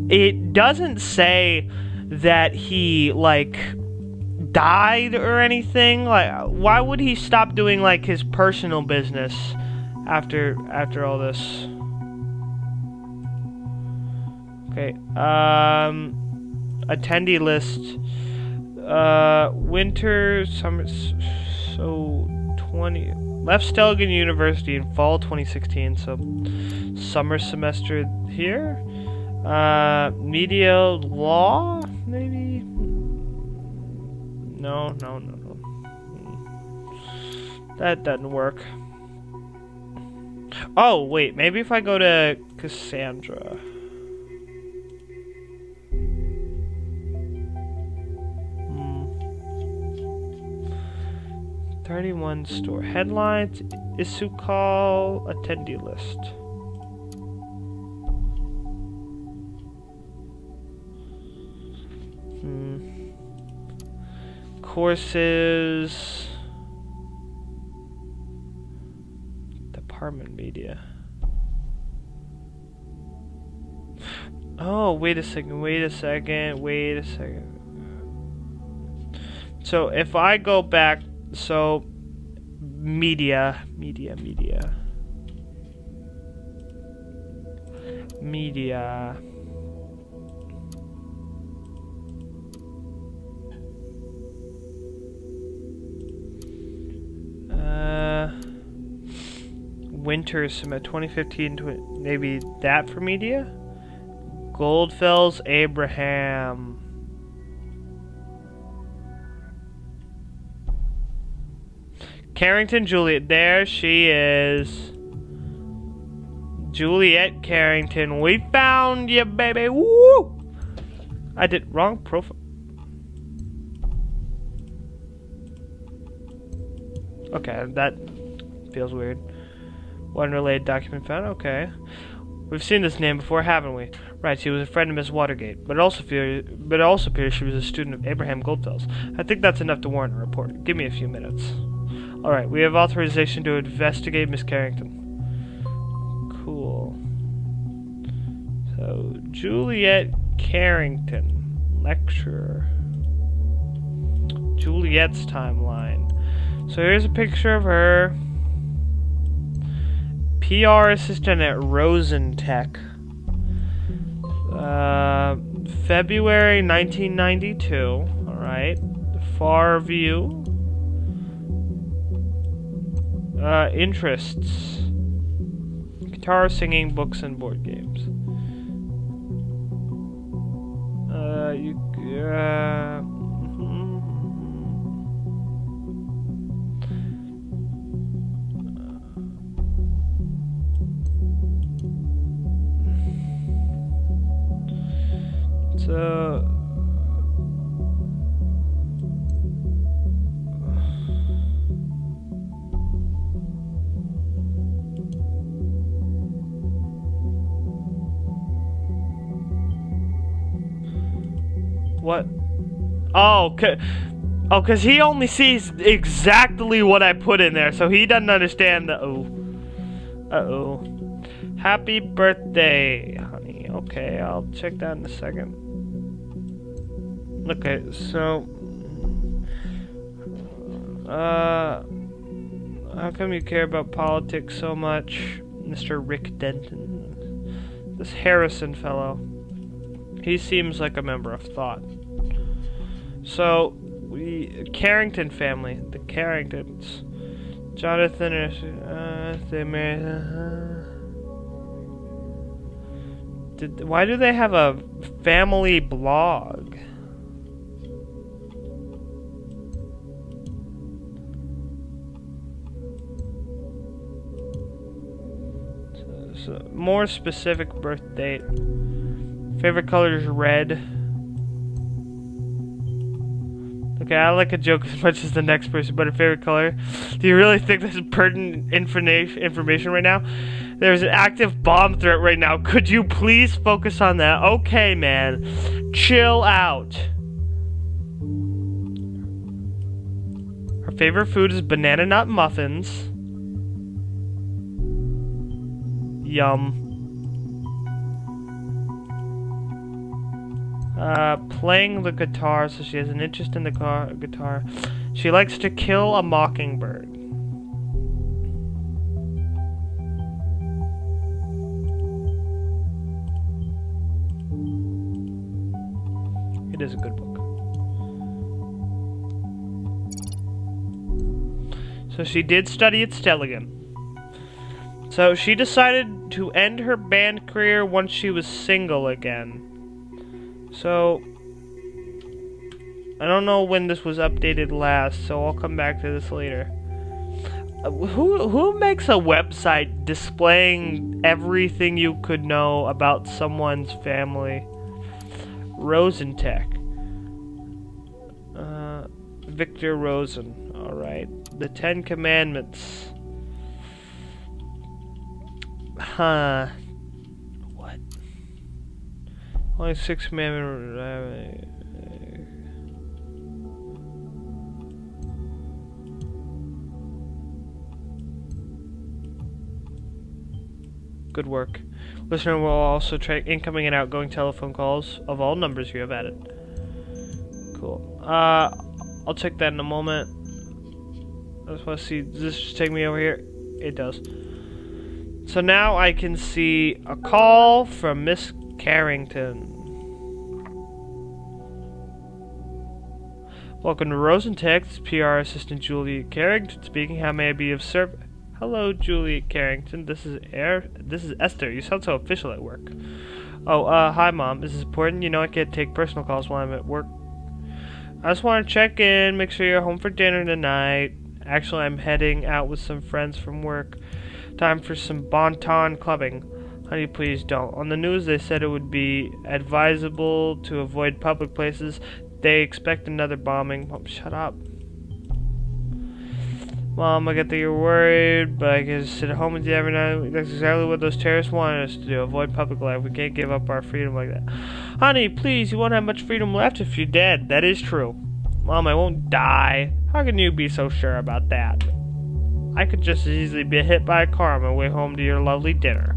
it doesn't say that he like died or anything. Like, why would he stop doing like his personal business after all this? Okay. Attendee list. Winter, summer. So 20. Left Stelligan University in fall 2016. So summer semester here. Media law, maybe? No. That doesn't work. Oh, wait, maybe if I go to Cassandra. 31 store. Headlines, issue call, attendee list. Courses. Department media. Oh, wait a second. So if I go back, so media. Winter semester 2015 to maybe that for media. Goldfells Abraham. Carrington Juliet, there she is. Juliet Carrington, we found you, baby. Woo! I did wrong profile. Okay, that feels weird. One related document found. Okay, we've seen this name before, haven't we? Right, she was a friend of Miss Watergate, but it also appears she was a student of Abraham Goldfell's. I think that's enough to warrant a report. Give me a few minutes. All right, we have authorization to investigate Miss Carrington. Cool. So Juliet Carrington, lecturer. Juliet's timeline. So here's a picture of her. PR assistant at Rosentech. February 1992. Alright. Far view. Interests. Guitar, singing, books, and board games. What? Oh, because he only sees exactly what I put in there, so he doesn't understand the Uh-oh. Happy birthday, honey. Okay, I'll check that in a second. Okay, so how come you care about politics so much, Mr. Rick Denton? This Harrison fellow. He seems like a member of thought. So, Carrington family, the Carringtons. Jonathan, they married. Why do they have a family blog? So, more specific birth date. Favorite color is red. Okay, I like a joke as much as the next person, but a favorite color. Do you really think this is pertinent information right now? There's an active bomb threat right now. Could you please focus on that? Okay, man. Chill out. Her favorite food is banana nut muffins. Yum. Playing the guitar, so she has an interest in the guitar. She likes to kill a mockingbird. It is a good book. So she did study at Stelligan. So she decided to end her band career once she was single again. So I don't know when this was updated last, so I'll come back to this later. Who makes a website displaying everything you could know about someone's family? Rosentech. Victor Rosen. Alright. The Ten Commandments. Huh. What? Only 6 commandments. Good work. Listener will also track incoming and outgoing telephone calls of all numbers you have added. Cool. I'll check that in a moment. I just want to see, does this just take me over here? It does. So now I can see a call from Miss Carrington. Welcome to Rosentech. This is PR Assistant Juliet Carrington speaking. How may I be of service? Hello, Juliet Carrington. This is Esther. You sound so official at work. Oh, hi, Mom. This is important. You know I can't take personal calls while I'm at work. I just want to check in, make sure you're home for dinner tonight. Actually, I'm heading out with some friends from work. Time for some bon ton clubbing. Honey, please don't. On the news, they said it would be advisable to avoid public places. They expect another bombing. Mom, shut up. Mom, I get that you're worried, but I can sit at home with you every night. That's exactly what those terrorists wanted us to do. Avoid public life. We can't give up our freedom like that. Honey, please, you won't have much freedom left if you're dead. That is true. Mom, I won't die. How can you be so sure about that? I could just as easily be hit by a car on my way home to your lovely dinner.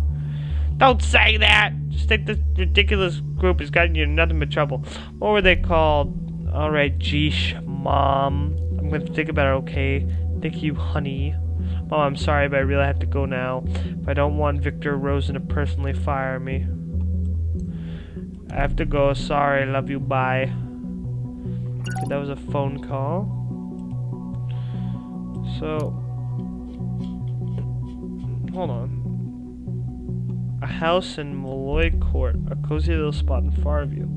Don't say that! Just think this ridiculous group has gotten you nothing but trouble. What were they called? Alright, geesh, Mom. I'm going to think about it, okay? Thank you, honey. Mom, I'm sorry, but I really have to go now. If I don't want Victor Rosen to personally fire me. I have to go. Sorry. Love you. Bye. Okay, that was a phone call. So, hold on. A house in Malloy Court. A cozy little spot in Farview.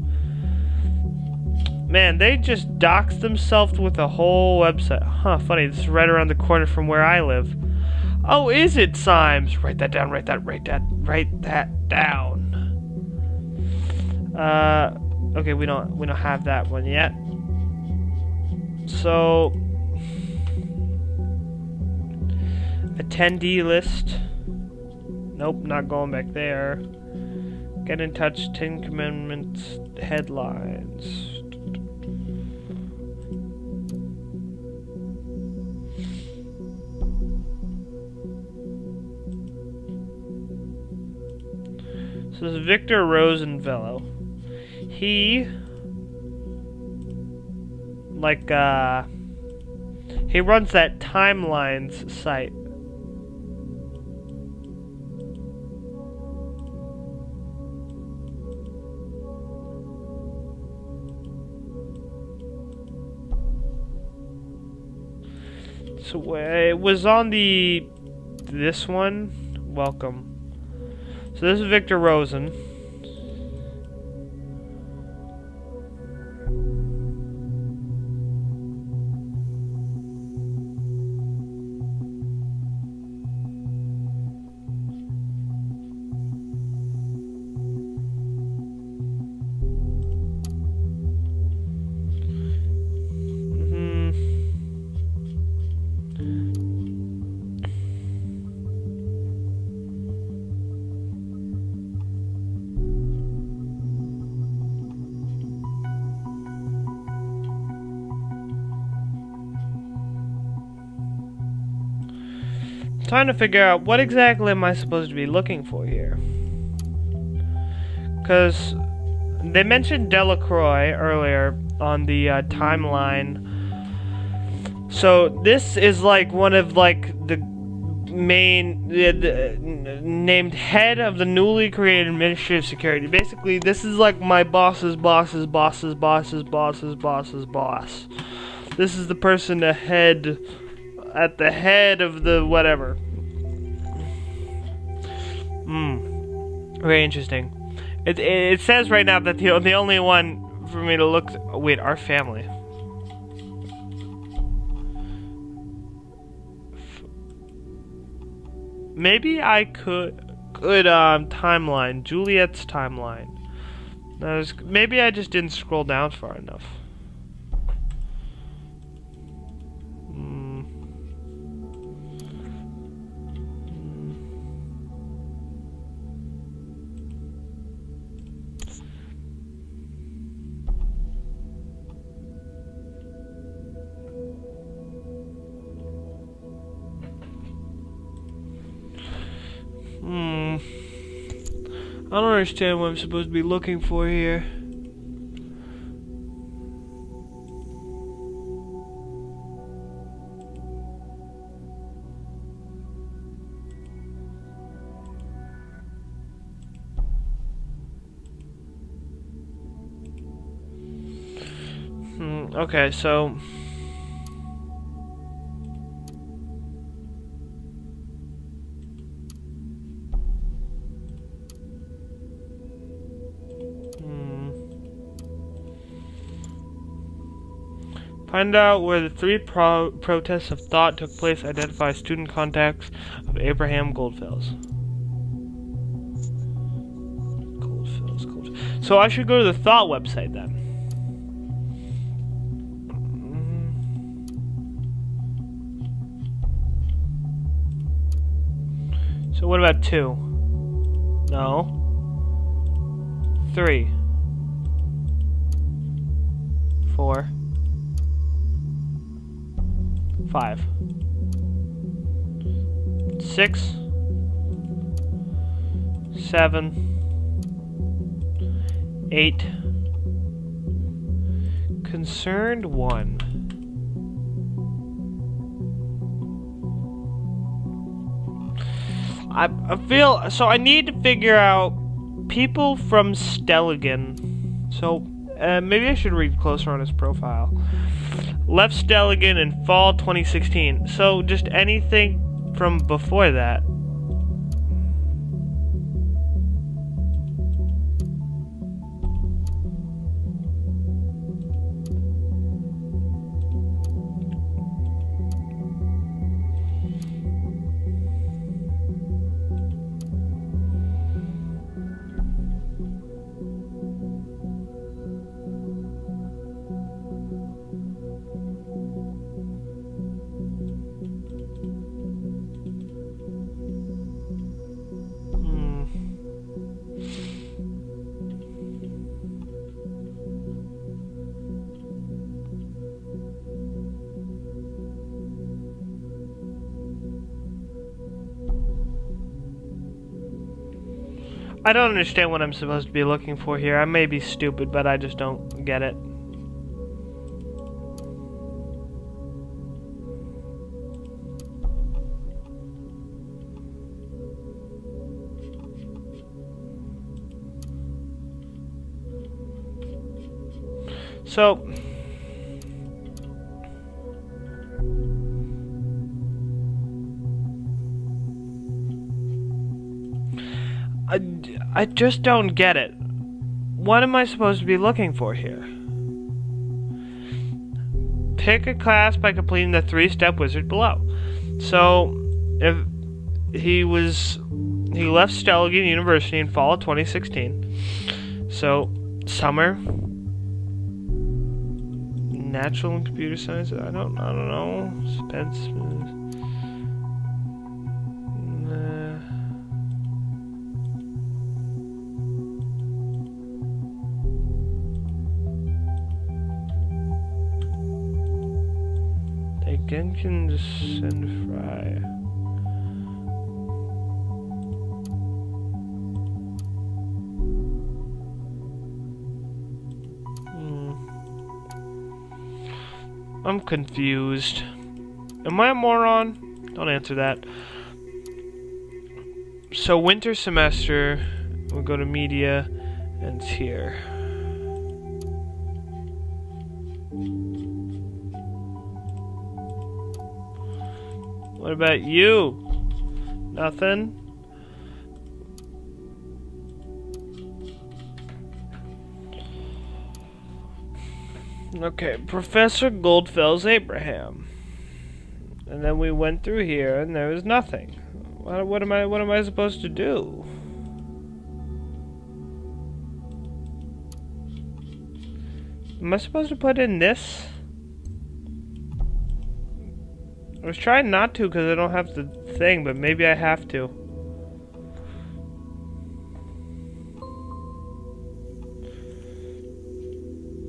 Man, they just doxed themselves with a whole website. Huh, funny, this is right around the corner from where I live. Oh, is it, Symes? Write that down, write that down. Okay, we don't have that one yet. So, attendee list. Nope, not going back there. Get in touch, 10 Commandments headlines. So this is Victor Rosenvello. He runs that timelines site. So it was on this one. Welcome. So this is Victor Rosen. Trying to figure out what exactly am I supposed to be looking for here. Because they mentioned Delacroix earlier on the timeline. So this is like one of like the named head of the newly created Ministry of Security. Basically, this is like my boss's boss's boss's boss's boss's boss's boss. This is the person at the head of the whatever. Very interesting. It says right now that the only one for me to look. Wait, our family. Maybe I could timeline Juliet's timeline. Maybe I just didn't scroll down far enough. I don't understand what I'm supposed to be looking for here. Okay, so find out where the three protests of thought took place. Identify student contacts of Abraham Goldfels. Goldfels. So I should go to the thought website then. So what about 2? No. 3. 4. 5. 6. 7. 8. Concerned 1. I feel so. I need to figure out people from Stelligan. So maybe I should read closer on his profile. Left Stelligan in fall 2016. So just anything from before that. I don't understand what I'm supposed to be looking for here. I may be stupid, but I just don't get it. So I just don't get it. What am I supposed to be looking for here? Pick a class by completing the 3-step wizard below. So, if he left Stelligan University in fall of 2016. So, summer, natural and computer science. I don't know. Spence. Jenkins and Fry. I'm confused. Am I a moron? Don't answer that. So winter semester, we'll go to media, and it's here. What about you? Nothing? Okay, Professor Goldfell's Abraham. And then we went through here and there was nothing. What am I supposed to do? Am I supposed to put in this? I was trying not to because I don't have the thing, but maybe I have to.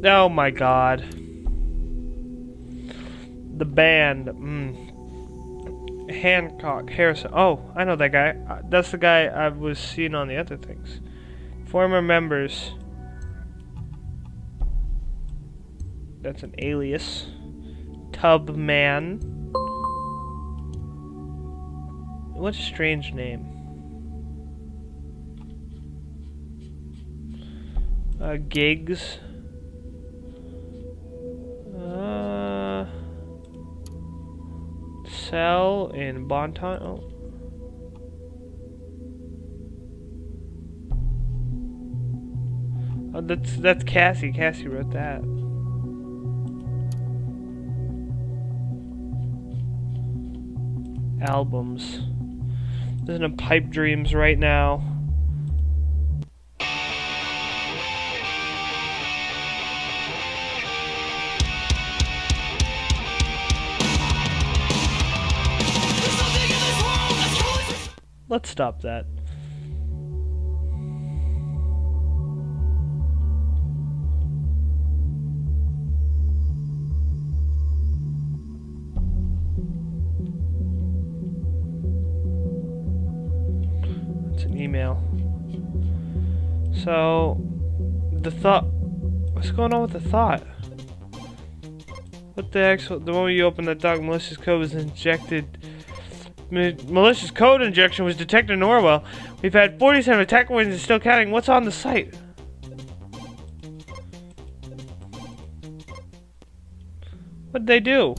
Oh my god. The band. Hancock, Harrison. Oh, I know that guy. That's the guy I was seeing on the other things. Former members. That's an alias. Tubman. What a strange name. Gigs. Cell in Bonton. Oh, that's Cassie. Cassie wrote that. Albums. Listen to Pipe Dreams right now. Let's stop that. It's an email. So, the thought. What's going on with the thought? What the actual? The moment you open that doc, malicious code was injected. Malicious code injection was detected in Orwell. We've had 47 attack wins and still counting. What's on the site? What'd they do?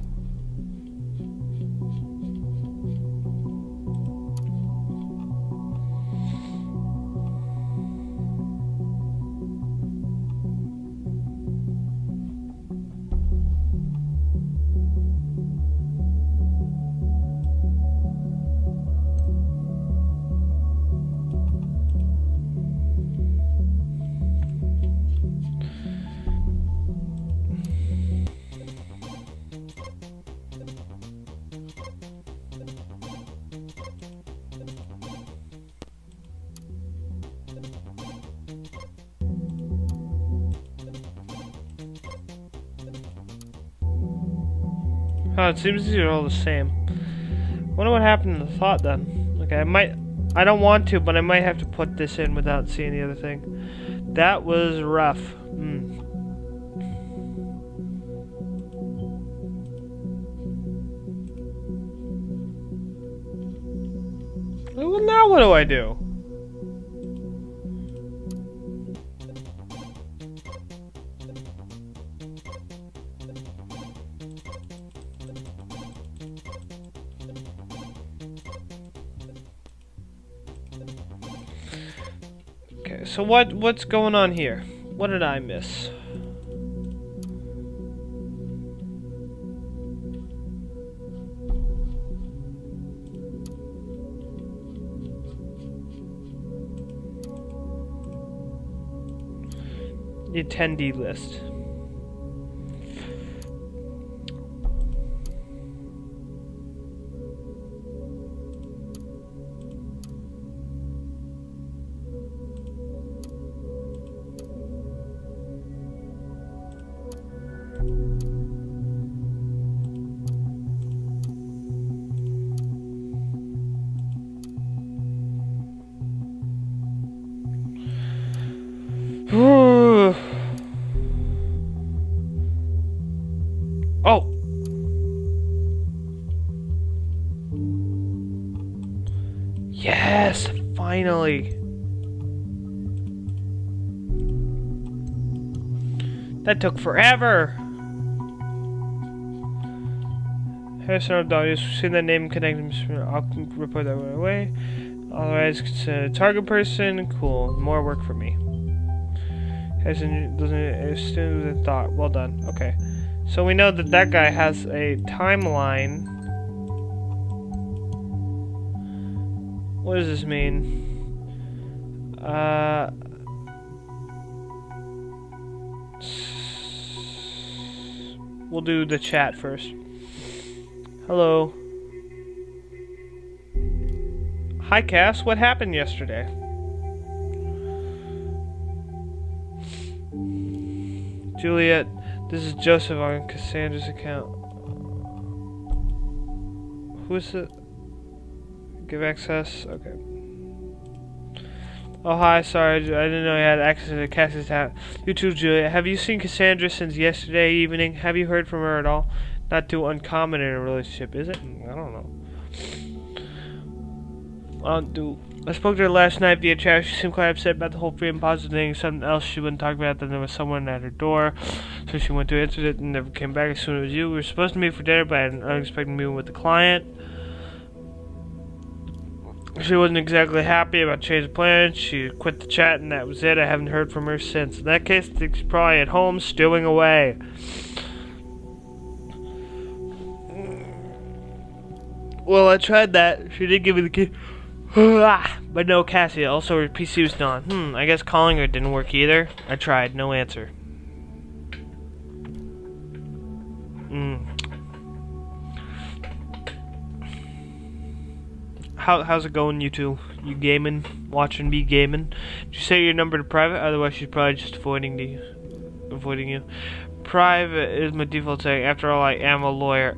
Oh, it seems these are all the same. Wonder what happened to the thought then. Okay, I don't want to, but I might have to put this in without seeing the other thing. That was rough. Well, now what do I do? Okay, so what's going on here? What did I miss? The attendee list. Oh! Yes! Finally. That took forever. Harrison O'Donnell, you've seen that name connected. I'll report that right away. Otherwise, consider a target person. Cool. More work for me. Harrison doesn't assume the thought. Well done. Okay. So we know that that guy has a timeline. What does this mean? We'll do the chat first. Hello. Hi, Cass. What happened yesterday? Juliet, this is Joseph on Cassandra's account. Who is it? Give access? Okay. Oh, hi. Sorry, I didn't know you had access to Cass's account. You too, Juliet. Have you seen Cassandra since yesterday evening? Have you heard from her at all? Not too uncommon in a relationship, is it? I don't know. I spoke to her last night via chat. She seemed quite upset about the whole free and positive thing. Something else she wouldn't talk about. Then there was someone at her door, so she went to answer it and never came back as soon as it was you. We were supposed to meet for dinner, but I had an unexpected meeting with the client. She wasn't exactly happy about changing plans. She quit the chat, and that was it. I haven't heard from her since. In that case, I think she's probably at home stewing away. Well, I tried that. She did give me the key. But no, Cassie. Also, her PC was gone. I guess calling her didn't work either. I tried. No answer. How's it going, you two? You gaming? Watching me gaming? Did you set your number to private? Otherwise, she's probably just avoiding you. Private is my default setting. After all, I am a lawyer.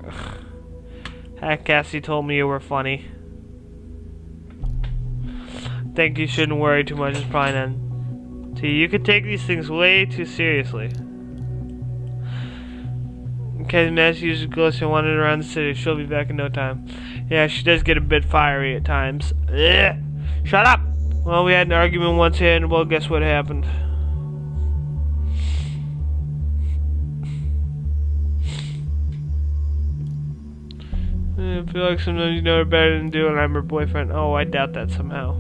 Heck, Cassie told me you were funny. Think you shouldn't worry too much. It's probably none. See, you could take these things way too seriously. Cassie managed to use Glycerin and wandered around the city. She'll be back in no time. Yeah, she does get a bit fiery at times. Ugh. Shut up! Well, we had an argument once and, well, guess what happened? I feel like sometimes you know her better than do, and I'm her boyfriend. Oh, I doubt that somehow.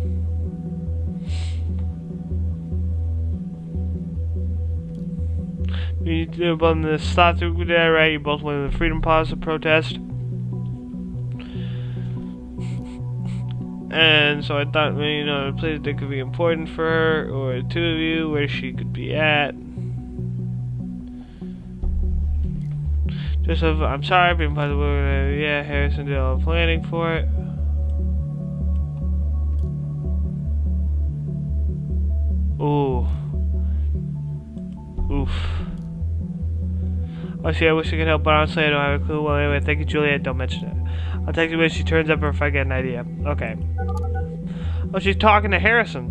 You do about the slot through there, right? You both went in the Freedom Plaza protest. And so I thought, maybe, you know, a place that could be important for her, or the two of you, where she could be at. Just I'm sorry, being possible. Yeah, Harrison did all the planning for it. Ooh. Oof. Oh, see, I wish I could help, but honestly, I don't have a clue. Well, anyway, thank you, Juliet. Don't mention it. I'll text you when she turns up or if I get an idea. Okay. Oh, she's talking to Harrison.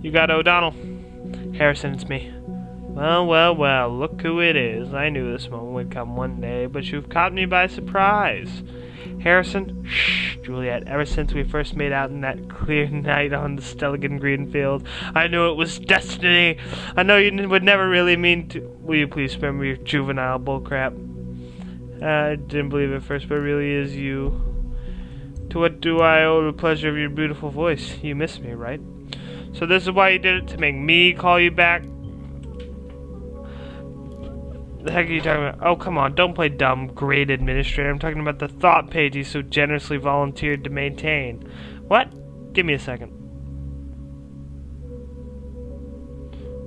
You got O'Donnell. Harrison, it's me. Well, well, well, look who it is. I knew this moment would come one day, but you've caught me by surprise. Harrison, shh, Juliet, ever since we first made out in that clear night on the Stelligan green field, I knew it was destiny. I know you would never really mean to... Will you please spare me your juvenile bullcrap? I didn't believe it first, but it really is you. To what do I owe the pleasure of your beautiful voice? You miss me, right? So this is why you did it, to make me call you back? The heck are you talking about? Oh, come on, don't play dumb, great administrator. I'm talking about the thought page you so generously volunteered to maintain. What? Give me a second.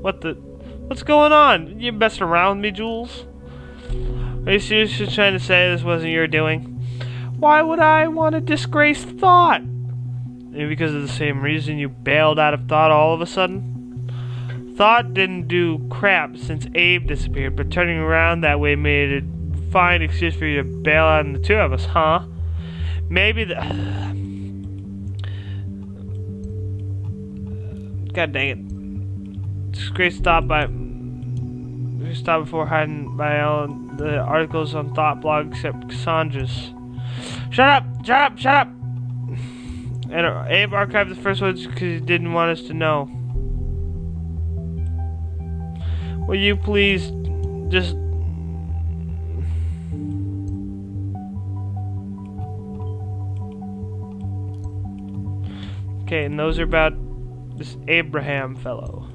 What's going on? You messing around with me, Jules? Are you seriously trying to say this wasn't your doing? Why would I want to disgrace thought? Maybe because of the same reason you bailed out of thought all of a sudden? Thought didn't do crap since Abe disappeared, but turning around that way made it a fine excuse for you to bail out on the two of us, huh? Maybe the... God dang it. Disgrace stopped before hiding by all the articles on Thought blog except Cassandra's. Shut up! Shut up! Shut up! And Abe archived the first ones because he didn't want us to know. Will you please just... Okay, and those are about this Abraham fellow.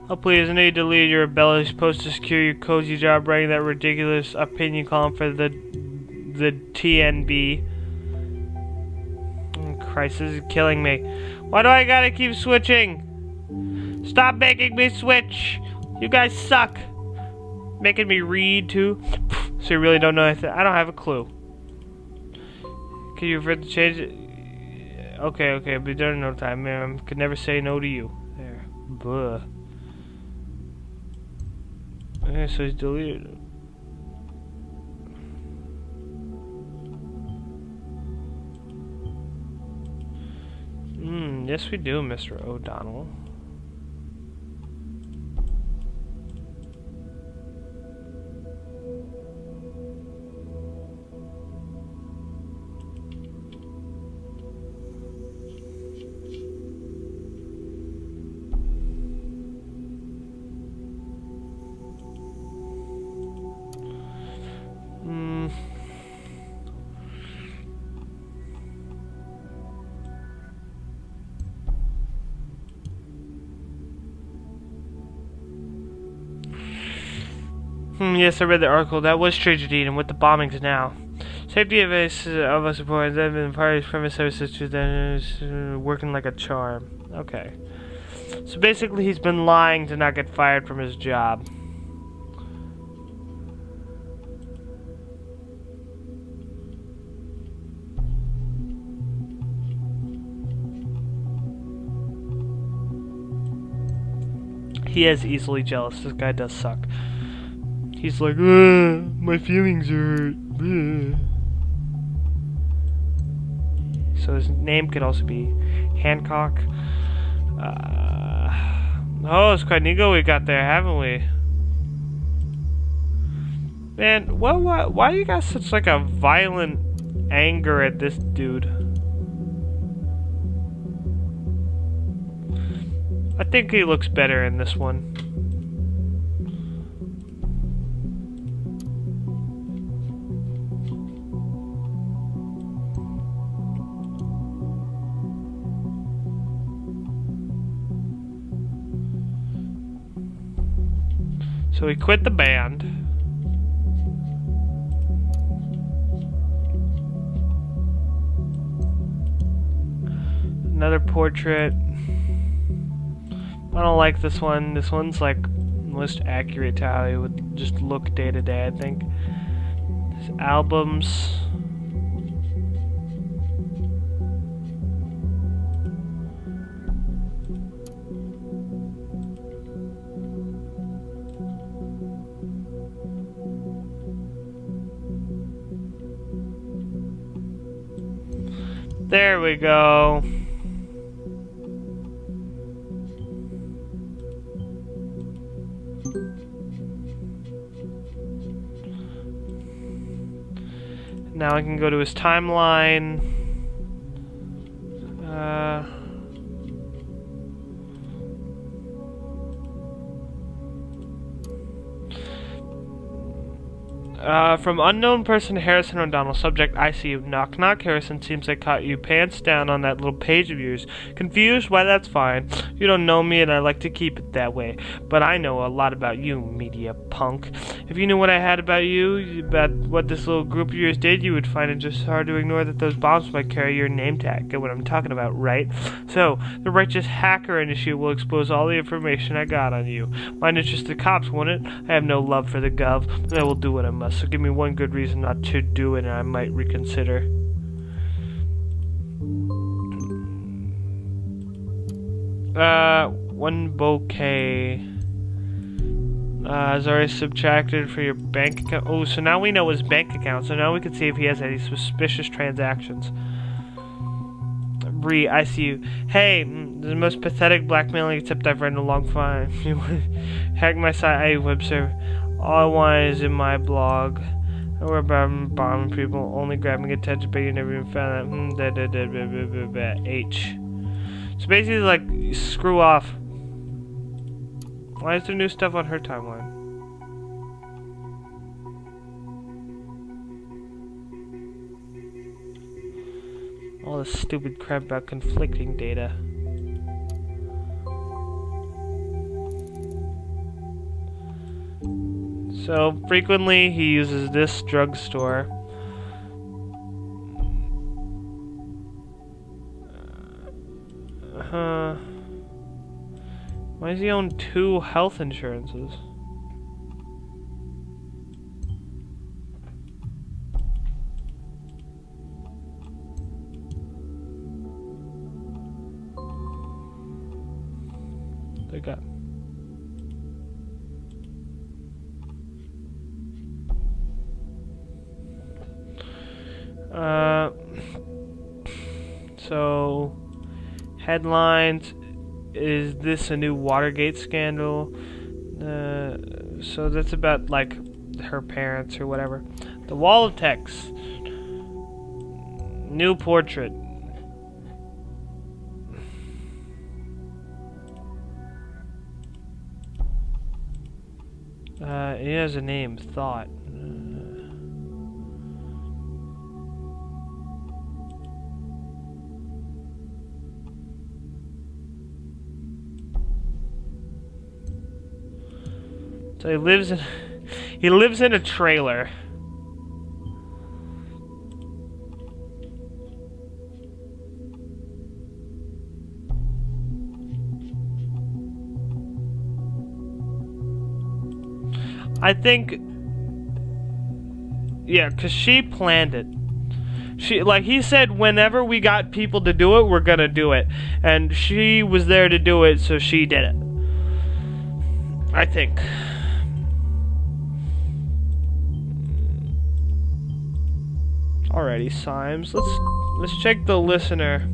Oh please, I need to lead your rebellious post to secure your cozy job writing that ridiculous opinion column for the TNB. Oh, Christ, this is killing me. Why do I gotta keep switching? Stop making me switch! You guys suck! Making me read too? So you really don't know anything? I don't have a clue. Can you avert the change? Okay, but there's no time, man. Could never say no to you. There. Buh. Okay, so he's deleted it. Yes we do, Mr. O'Donnell. Yes, I read the article. That was tragedy, and with the bombings now. Safety of us reports that the party's premise services to them is working like a charm. Okay. So basically he's been lying to not get fired from his job. He is easily jealous. This guy does suck. He's like, my feelings are hurt. So his name could also be Hancock. Oh, it's quite an ego we got there, haven't we? Man, why you got such like a violent anger at this dude? I think he looks better in this one. So he quit the band. Another portrait. I don't like this one. This one's like most accurate to how he would just look day to day, I think. His albums. There we go. Now I can go to his timeline. From unknown person Harrison O'Donnell. Subject, I see you. Knock knock. Harrison, seems I caught you pants down on that little page of yours. Confused? Why, that's fine. You don't know me and I like to keep it that way. But I know a lot about you, media punk. If you knew what I had about you, about what this little group of yours did, you would find it just hard to ignore that those bombs might carry your name tag. Get what I'm talking about, right? So, the righteous hacker initiative will expose all the information I got on you. Might interest the cops, won't it? I have no love for the gov, but I will do what I must. So give me one good reason not to do it and I might reconsider. One bouquet. Is already subtracted for your bank account. Oh, so now we know his bank account. So now we can see if he has any suspicious transactions. I see you. Hey, the most pathetic blackmailing except I've read in a long time. You hack my site, web server. All I want is in my blog. We're bombing people, only grabbing attention, but you never even found that. H. So basically, like, screw off. Why is there new stuff on her timeline? All this stupid crap about conflicting data. So frequently he uses this drugstore. Why does he own 2 health insurances? They got. So headlines, is this a new Watergate scandal? So that's about like her parents or whatever. The wall of text, new portrait. It has a name, Thought. So he lives in a trailer. I think, yeah, 'cause she planned it. Like he said, whenever we got people to do it, we're gonna do it. And she was there to do it, so she did it. I think. Alrighty, Symes. Let's check the listener.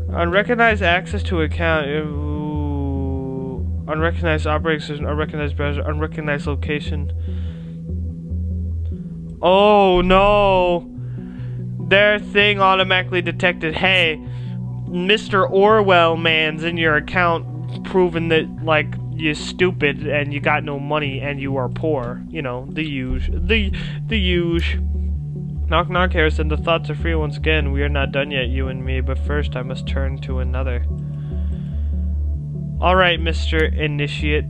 Unrecognized access to account. Ooh. Unrecognized operating system. Unrecognized browser. Unrecognized location. Oh no! Their thing automatically detected. Hey, Mr. Orwell man's in your account, proving that like you're stupid and you got no money and you are poor. You know, the huge. The huge. Knock knock, Harrison. The thoughts are free once again. We are not done yet, you and me, but first I must turn to another. Alright, Mr. Initiate.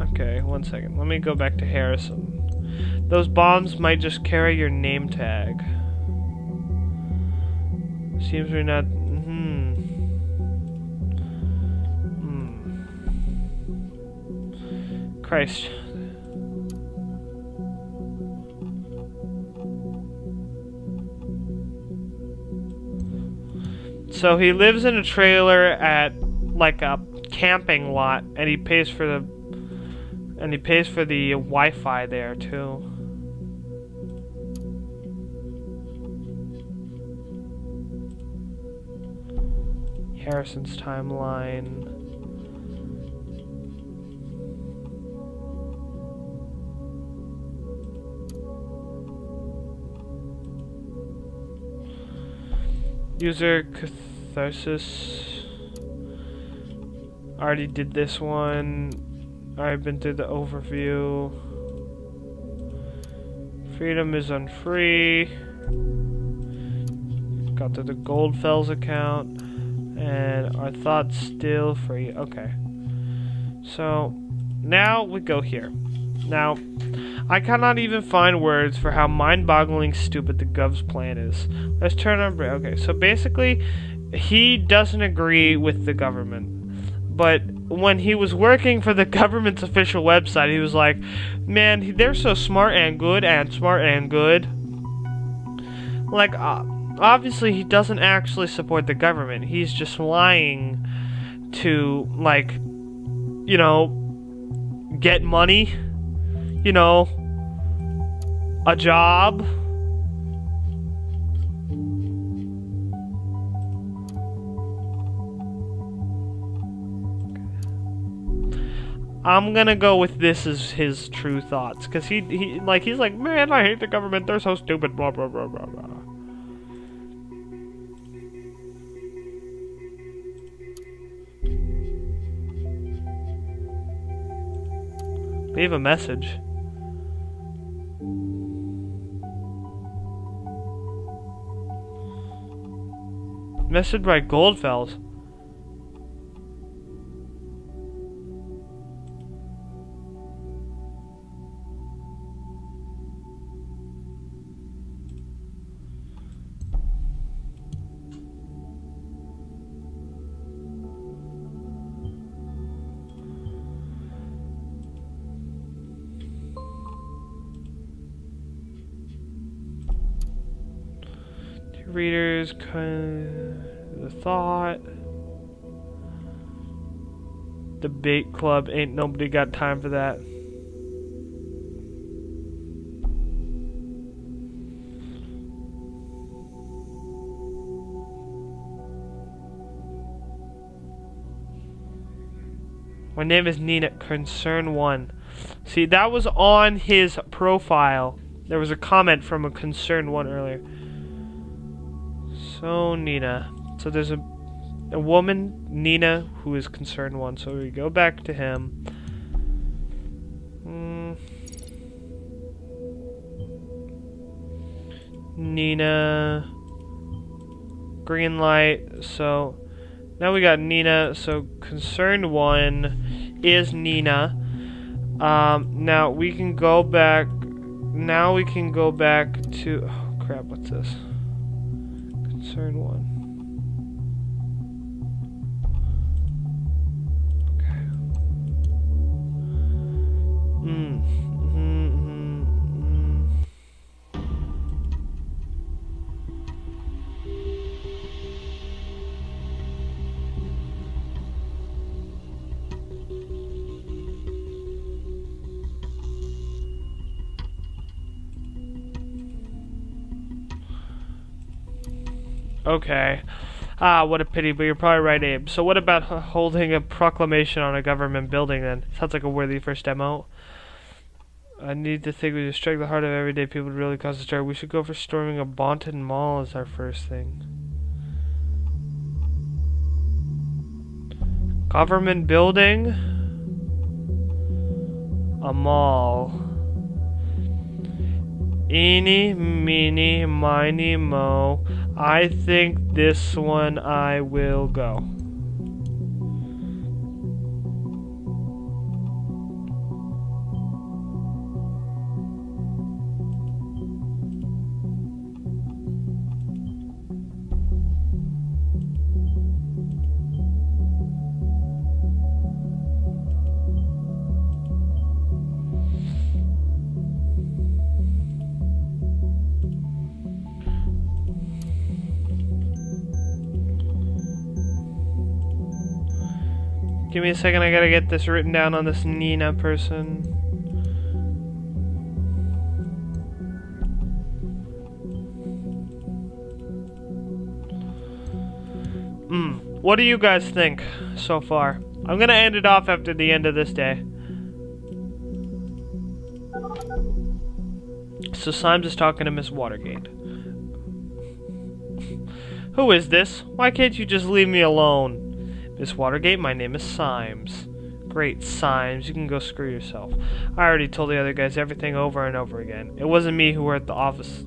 Okay, one second. Let me go back to Harrison. Those bombs might just carry your name tag. Seems we're not... Christ. So he lives in a trailer at like a camping lot, and he pays for the Wi-Fi there too. Harrison's timeline. User Catharsis. Already did this one. I've been through the overview. Freedom is unfree. Got to the Goldfells account. And our thoughts still free. Okay. So now we go here. Now, I cannot even find words for how mind-boggling stupid the Gov's plan is. Let's turn on... Okay, so basically, he doesn't agree with the government. But when he was working for the government's official website, he was like, man, they're so smart and good and smart and good. Like, obviously, he doesn't actually support the government. He's just lying to, like, you know, get money. You know, a job. I'm gonna go with this as his true thoughts, cause he's like, man, I hate the government. They're so stupid. Blah blah blah blah blah. Leave a message. Message by Goldfels. Readers, kind of the thought. Debate club, ain't nobody got time for that. My name is Nina, Concern 1. See, that was on his profile. There was a comment from a Concern 1 earlier. So, Nina. So there's a woman, Nina, who is Concern 1. So we go back to him. Nina. Green light. So now we got Nina. So Concern 1 is Nina. Now we can go back. Now we can go back to... Oh, crap, what's this? Concern 1. Okay. Ah, what a pity, but you're probably right, Abe. So what about holding a proclamation on a government building, then? Sounds like a worthy first demo. I need to think we just strike the heart of everyday people to really cause a stir. We should go for storming a Bonton Mall as our first thing. Government building? A mall. Eeny, meeny, miny, mo. I think this one I will go. Give me a second, I gotta get this written down on this Nina person. What do you guys think so far? I'm gonna end it off after the end of this day. So Symes is talking to Miss Watergate. Who is this? Why can't you just leave me alone? Miss Watergate, my name is Symes. Great, Symes, you can go screw yourself. I already told the other guys everything over and over again. It wasn't me who were at the office.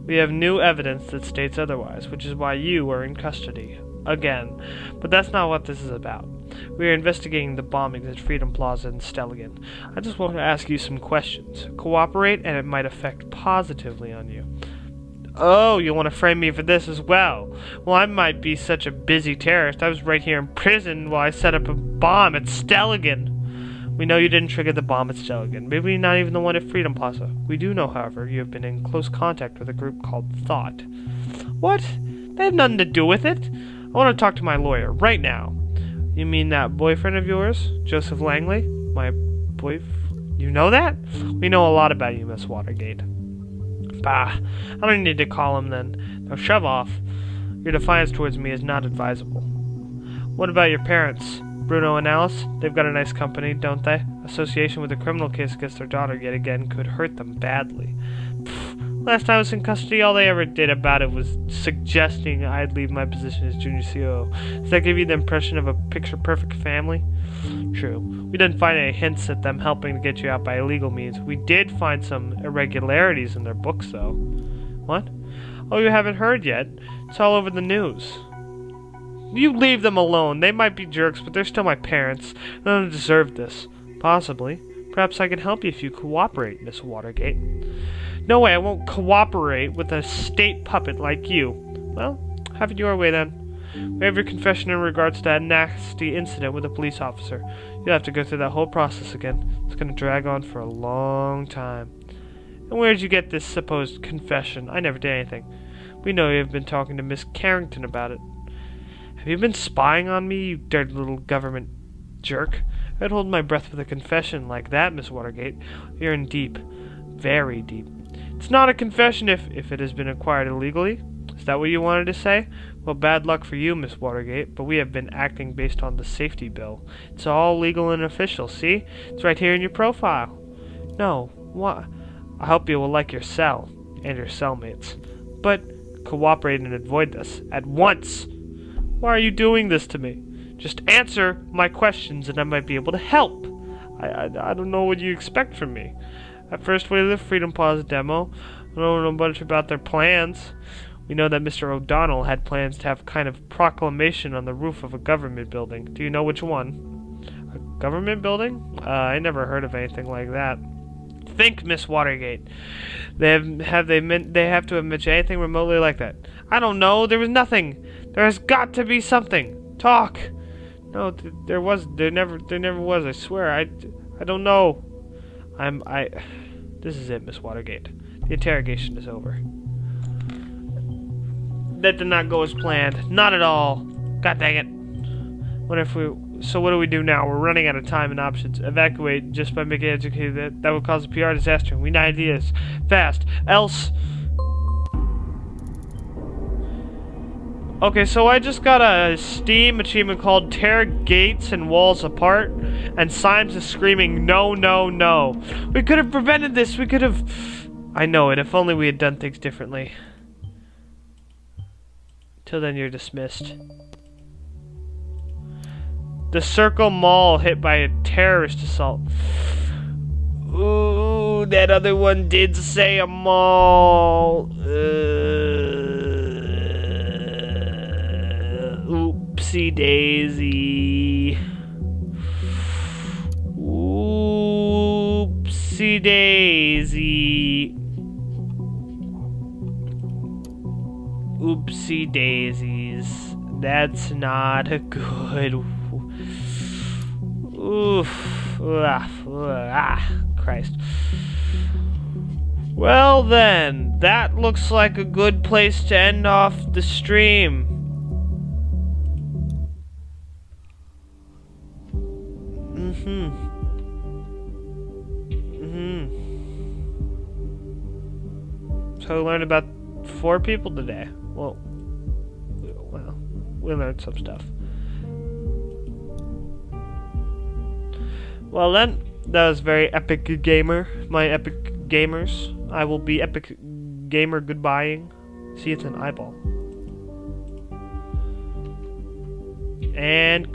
We have new evidence that states otherwise, which is why you are in custody. Again. But that's not what this is about. We are investigating the bombings at Freedom Plaza in Stelligan. I just want to ask you some questions. Cooperate, and it might affect positively on you. Oh, you want to frame me for this as well? Well, I might be such a busy terrorist. I was right here in prison while I set up a bomb at Stelligan. We know you didn't trigger the bomb at Stelligan. Maybe not even the one at Freedom Plaza. We do know, however, you have been in close contact with a group called Thought. What? They have nothing to do with it. I want to talk to my lawyer right now. You mean that boyfriend of yours, Joseph Langley? My boyfriend? You know that? We know a lot about you, Miss Watergate. Bah, I don't need to call him then. Now shove off. Your defiance towards me is not advisable. What about your parents? Bruno and Alice, they've got a nice company, don't they? Association with a criminal case against their daughter yet again could hurt them badly. Pfft, last time I was in custody, all they ever did about it was suggesting I'd leave my position as junior COO. Does that give you the impression of a picture-perfect family? True. We didn't find any hints at them helping to get you out by illegal means. We did find some irregularities in their books, though. What? Oh, you haven't heard yet? It's all over the news. You leave them alone. They might be jerks, but they're still my parents. They don't deserve this. Possibly. Perhaps I can help you if you cooperate, Miss Watergate. No way, I won't cooperate with a state puppet like you. Well, have it your way then. We have your confession in regards to that nasty incident with a police officer. You'll have to go through that whole process again. It's going to drag on for a long time. And where did you get this supposed confession? I never did anything. We know you have been talking to Miss Carrington about it. Have you been spying on me, you dirty little government jerk? I'd hold my breath with a confession like that, Miss Watergate. You're in deep. Very deep. It's not a confession if it has been acquired illegally. Is that what you wanted to say? Well, bad luck for you, Miss Watergate, but we have been acting based on the safety bill. It's all legal and official, see? It's right here in your profile. No, what? I hope you will like your cell and your cellmates. But cooperate and avoid this at once. Why are you doing this to me? Just answer my questions and I might be able to help. I don't know what you expect from me. At first, we did the Freedom Plaza demo. We don't know much about their plans. We know that Mr. O'Donnell had plans to have a kind of proclamation on the roof of a government building. Do you know which one? A government building? I never heard of anything like that. Think, Miss Watergate. They have to have mentioned anything remotely like that. I don't know. There was nothing. There has got to be something. Talk. No, there never was. I swear. I don't know. This is it, Miss Watergate. The interrogation is over. That did not go as planned. Not at all. God dang it. So what do we do now? We're running out of time and options. Evacuate just by making educated. That would cause a PR disaster. We need ideas. Fast. Else. Okay, so I just got a Steam achievement called Tear Gates and Walls Apart, and Symes is screaming, no, no, no. We could have prevented this. We could have... I know it. If only we had done things differently. Till then, you're dismissed. The Circle Mall hit by a terrorist assault. Ooh, that other one did say a mall. Oopsie daisy. Oopsie daisy. Oopsie daisies. That's not a good. Oof. Christ. Well then, that looks like a good place to end off the stream. So we learned about 4 people today. Well, we learned some stuff. Well then, that was very epic gamer. My epic gamers. I will be epic gamer goodbying. See, it's an eyeball. And